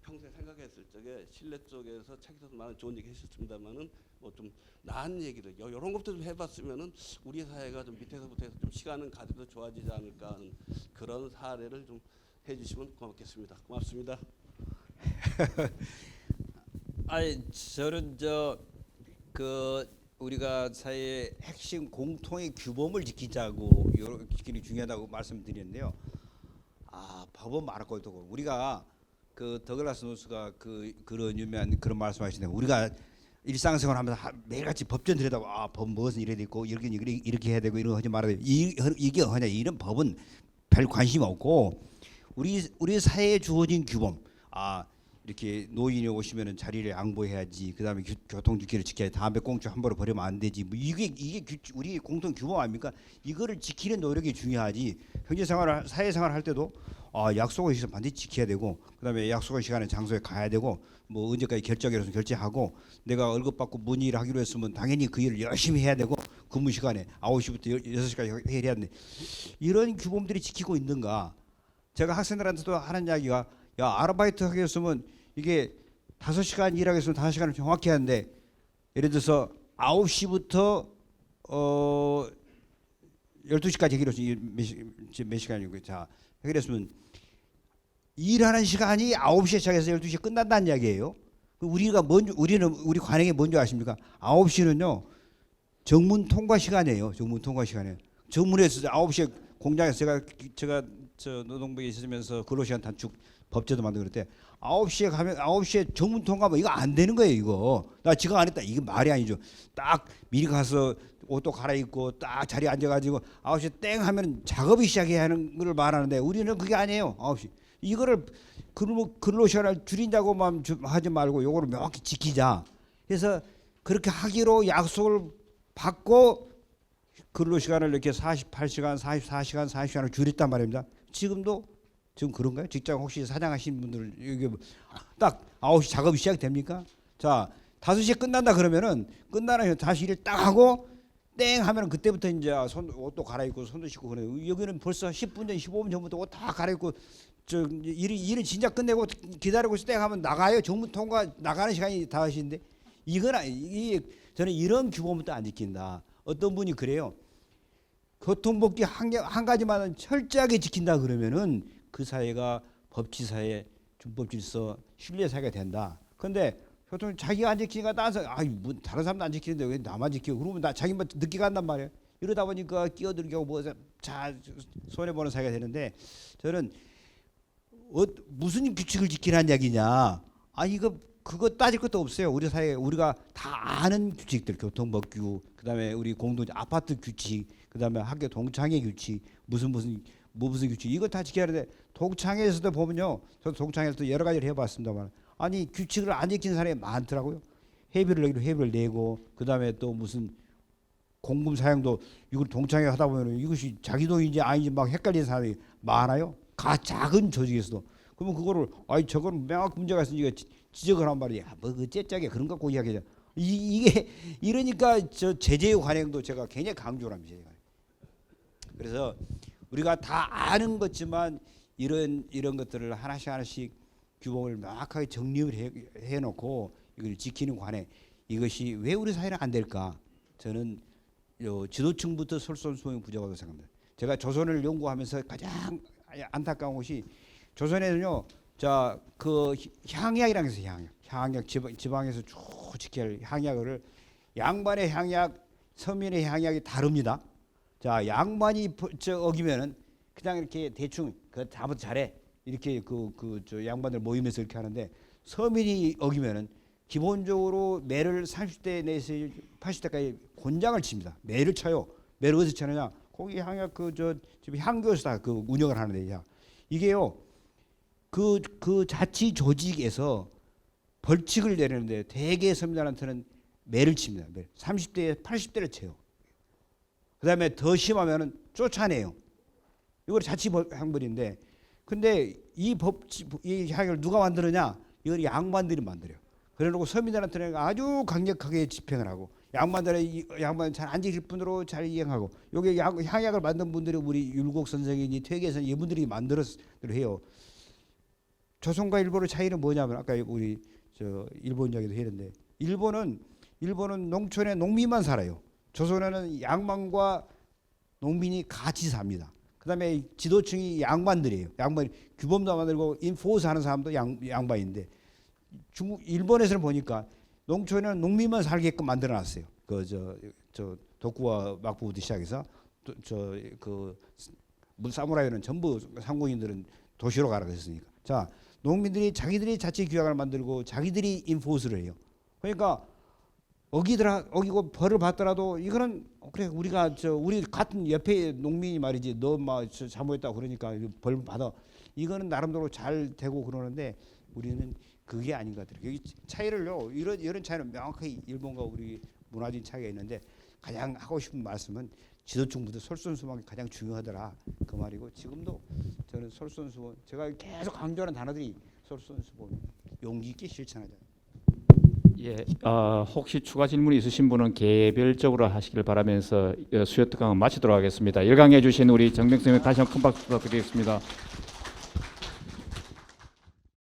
평소에 생각했을 적에 신뢰 쪽에서 책에서 많은 좋은 얘기 하셨습니다만은 좀 나은 얘기를 이런 것도 좀 해봤으면은 우리 사회가 좀 밑에서부터 해서 좀 시간은 가져도 좋아지지 않을까 하는 그런 사례를 좀 해주시면 고맙겠습니다. 고맙습니다. 아니 저는 우리가 사회의 핵심 공통의 규범을 지키자고 지키는 게 중요하다고 말씀드렸는데요. 법은 말할 것도 없고 우리가 더글라스 노스가 그런 유명한 그런 말씀하시는데 우리가 일상생활하면서 매일같이 법전 들여다보고 법 무엇은 이래 있고 이렇게 해야 되고 이런 거 하지 말아야 되고 이게 뭐냐 이런 법은 별 관심 없고 우리 사회에 주어진 규범 이렇게 노인이 오시면은 자리를 양보해야지. 그다음에 교통규칙을 지켜야 담배 꽁초 함부로 버리면 안 되지. 뭐 이게 우리 공통 규범 아닙니까? 이거를 지키는 노력이 중요하지. 경제생활, 사회생활 할 때도 약속을 있으면 반드시 지켜야 되고, 그다음에 약속한 시간에 장소에 가야 되고, 뭐 언제까지 결정해서 결제하고, 내가 월급 받고 뭔 일을 하기로 했으면 당연히 그 일을 열심히 해야 되고, 근무 시간에 9시부터 6시까지 해야 되는데 이런 규범들이 지키고 있는가? 제가 학생들한테도 하는 이야기가, 야, 아르바이트 하겠으면 이게 5시간 일하겠으면 5시간을 정확히 하는데, 예를 들어서 9시부터 12시까지 하기로 몇 시간이고, 자, 그랬으면 일하는 시간이 9시에 시작해서 12시에 끝난다는 이야기예요. 우리 관행이 뭔지 아십니까? 9시는요 정문 통과 시간이에요. 정문 통과 시간에 정문에서 9시에 공장에서 제가 저 노동부에 있으면서 근로시간 단축 법제도 만들고 그럴 때 9시에 가면 9시에 정문 통과하면 이거 안 되는 거예요. 이거 나 지각 안 했다. 이게 말이 아니죠. 딱 미리 가서 옷도 갈아입고 딱 자리에 앉아가지고 9시에 땡 하면 작업이 시작해야 하는 걸 말하는데, 우리는 그게 아니에요. 9시 이거를 근로시간을 줄인다고만 하지 말고 요거를 명확히 지키자. 그래서 그렇게 하기로 약속을 받고 근로시간을 이렇게 48시간, 44시간, 40시간을 줄였단 말입니다. 지금 그런가요? 직장 혹시 사장하신 분들 이게 딱 9시 작업이 시작됩니까? 자, 5시에 끝난다 그러면은 끝나는 다시 일을 딱 하고 땡 하면은 그때부터 이제 옷도 갈아입고 손도 씻고 그래요. 여기는 벌써 10분 전, 15분 전부터 옷 다 갈아입고 일은 진짜 끝내고 기다리고 있을 때 하면 나가요. 정문 통과 나가는 시간이 5시인데 이게 저는 이런 규범부터 안 지킨다. 어떤 분이 그래요. 교통법규 한 가지만은 철저하게 지킨다 그러면은 그 사회가 법치사회, 준법질서, 신뢰사회가 된다. 그런데 교통 자기가 안 지키니까 뭐 다른 사람도 안 지키는데 왜 나만 지키고, 그러면 자기만 늦게 간단 말이에요. 이러다 보니까 끼어들게 하고 뭐 손해 보는 사회가 되는데, 저는 무슨 규칙을 지키라는 이야기냐? 그거 따질 것도 없어요. 우리 사회에 우리가 다 아는 규칙들, 교통법규, 그다음에 우리 공동 아파트 규칙, 그다음에 학교 동창회 규칙, 무슨 규칙, 이거 다 지켜야 되는데, 동창회에서도 보면요, 저도 동창회에서도 여러 가지를 해봤습니다만, 아니 규칙을 안 지키는 사람이 많더라고요. 회비를 내기로 회비를 내고, 그다음에 또 무슨 공금 사용도 이걸 동창회 하다 보면 이것이 자기 돈인지 아닌지 막 헷갈리는 사람이 많아요. 작은 조직에서도. 그러면 그거를 저건 명확 문제가 있으니까 지적을 한 말이야. 뭐 어째짝에 그런 거 갖고 이야기하자. 이게 이러니까 저 제재의 관행도 제가 굉장히 강조를 합니다. 그래서 우리가 다 아는 것지만 이런 것들을 하나씩 규범을 명확하게 정립을 해놓고 이걸 지키는 관행, 이것이 왜 우리 사회는 안 될까? 저는 지도층부터 솔선수범이 부족하다고 생각합니다. 제가 조선을 연구하면서 가장 안타까운 것이, 조선에는요, 그 향약이라는 게 있어요. 향약 지방에서 쭉 지켜야 할 향약을, 양반의 향약, 서민의 향약이 다릅니다. 자, 양반이 어기면은 그냥 이렇게 대충 다부터 잘해 이렇게 저 양반들 모임에서 이렇게 하는데, 서민이 어기면은 기본적으로 매를 30대 내에서 80대까지 곤장을 칩니다. 매를 쳐요. 매를 어디서 쳐느냐? 거기 향약 지금 향교에서 다 운영을 하는데, 이게요, 그 자치 조직에서 벌칙을 내리는데 대개 서민들한테는 매를 칩니다. 30대에 80대를 쳐요. 그다음에 더 심하면은 쫓아내요. 이걸 자치형벌인데, 근데 이 향을 누가 만드느냐? 이걸 양반들이 만들어요. 그래놓고 서민들한테는 아주 강력하게 집행을 하고, 양반은 잘 안 지킬 분으로 잘 이행하고, 여기 향약을 만든 분들이 우리 율곡 선생이니 퇴계선 이분들이 만들었을 해요. 조선과 일본의 차이는 뭐냐면, 아까 우리 일본 이야기도 했는데, 일본은 농촌에 농민만 살아요. 조선에는 양반과 농민이 같이 삽니다. 그다음에 지도층이 양반들이에요. 양반이 규범도 만들고 인포스 하는 사람도 양반인데, 일본에서는 보니까 농촌에는 농민만 살게끔 만들어놨어요. 도쿠와 막부부터 시작해서 사무라이는 전부 상공인들은 도시로 가라 그랬으니까. 자, 농민들이 자기들이 자치 규약을 만들고 자기들이 인포스를 해요. 그러니까 어기고 벌을 받더라도 이거는 그래, 우리가 우리 같은 옆에 농민이 말이지, 너 막 잘못했다고 그러니까 벌 받아. 이거는 나름대로 잘 되고 그러는데, 우리는 그게 아닌 것 같아요. 여기 차이를요. 이런 차이는 명확하게 일본과 우리 문화적인 차이가 있는데 가장 하고 싶은 말씀은 지도층부터 솔선수범이 가장 중요하더라 그 말이고 지금도 저는 솔선수범 제가 계속 강조하는 단어들이 솔선수범 용기 있게 실천하자. 예, 혹시 추가 질문 있으신 분은 개별적으로 하시길 바라면서 수요 특강은 마치도록 하겠습니다. 열강해 주신 우리 정병 선생님 다시 한번 큰 박수 부탁드리겠습니다.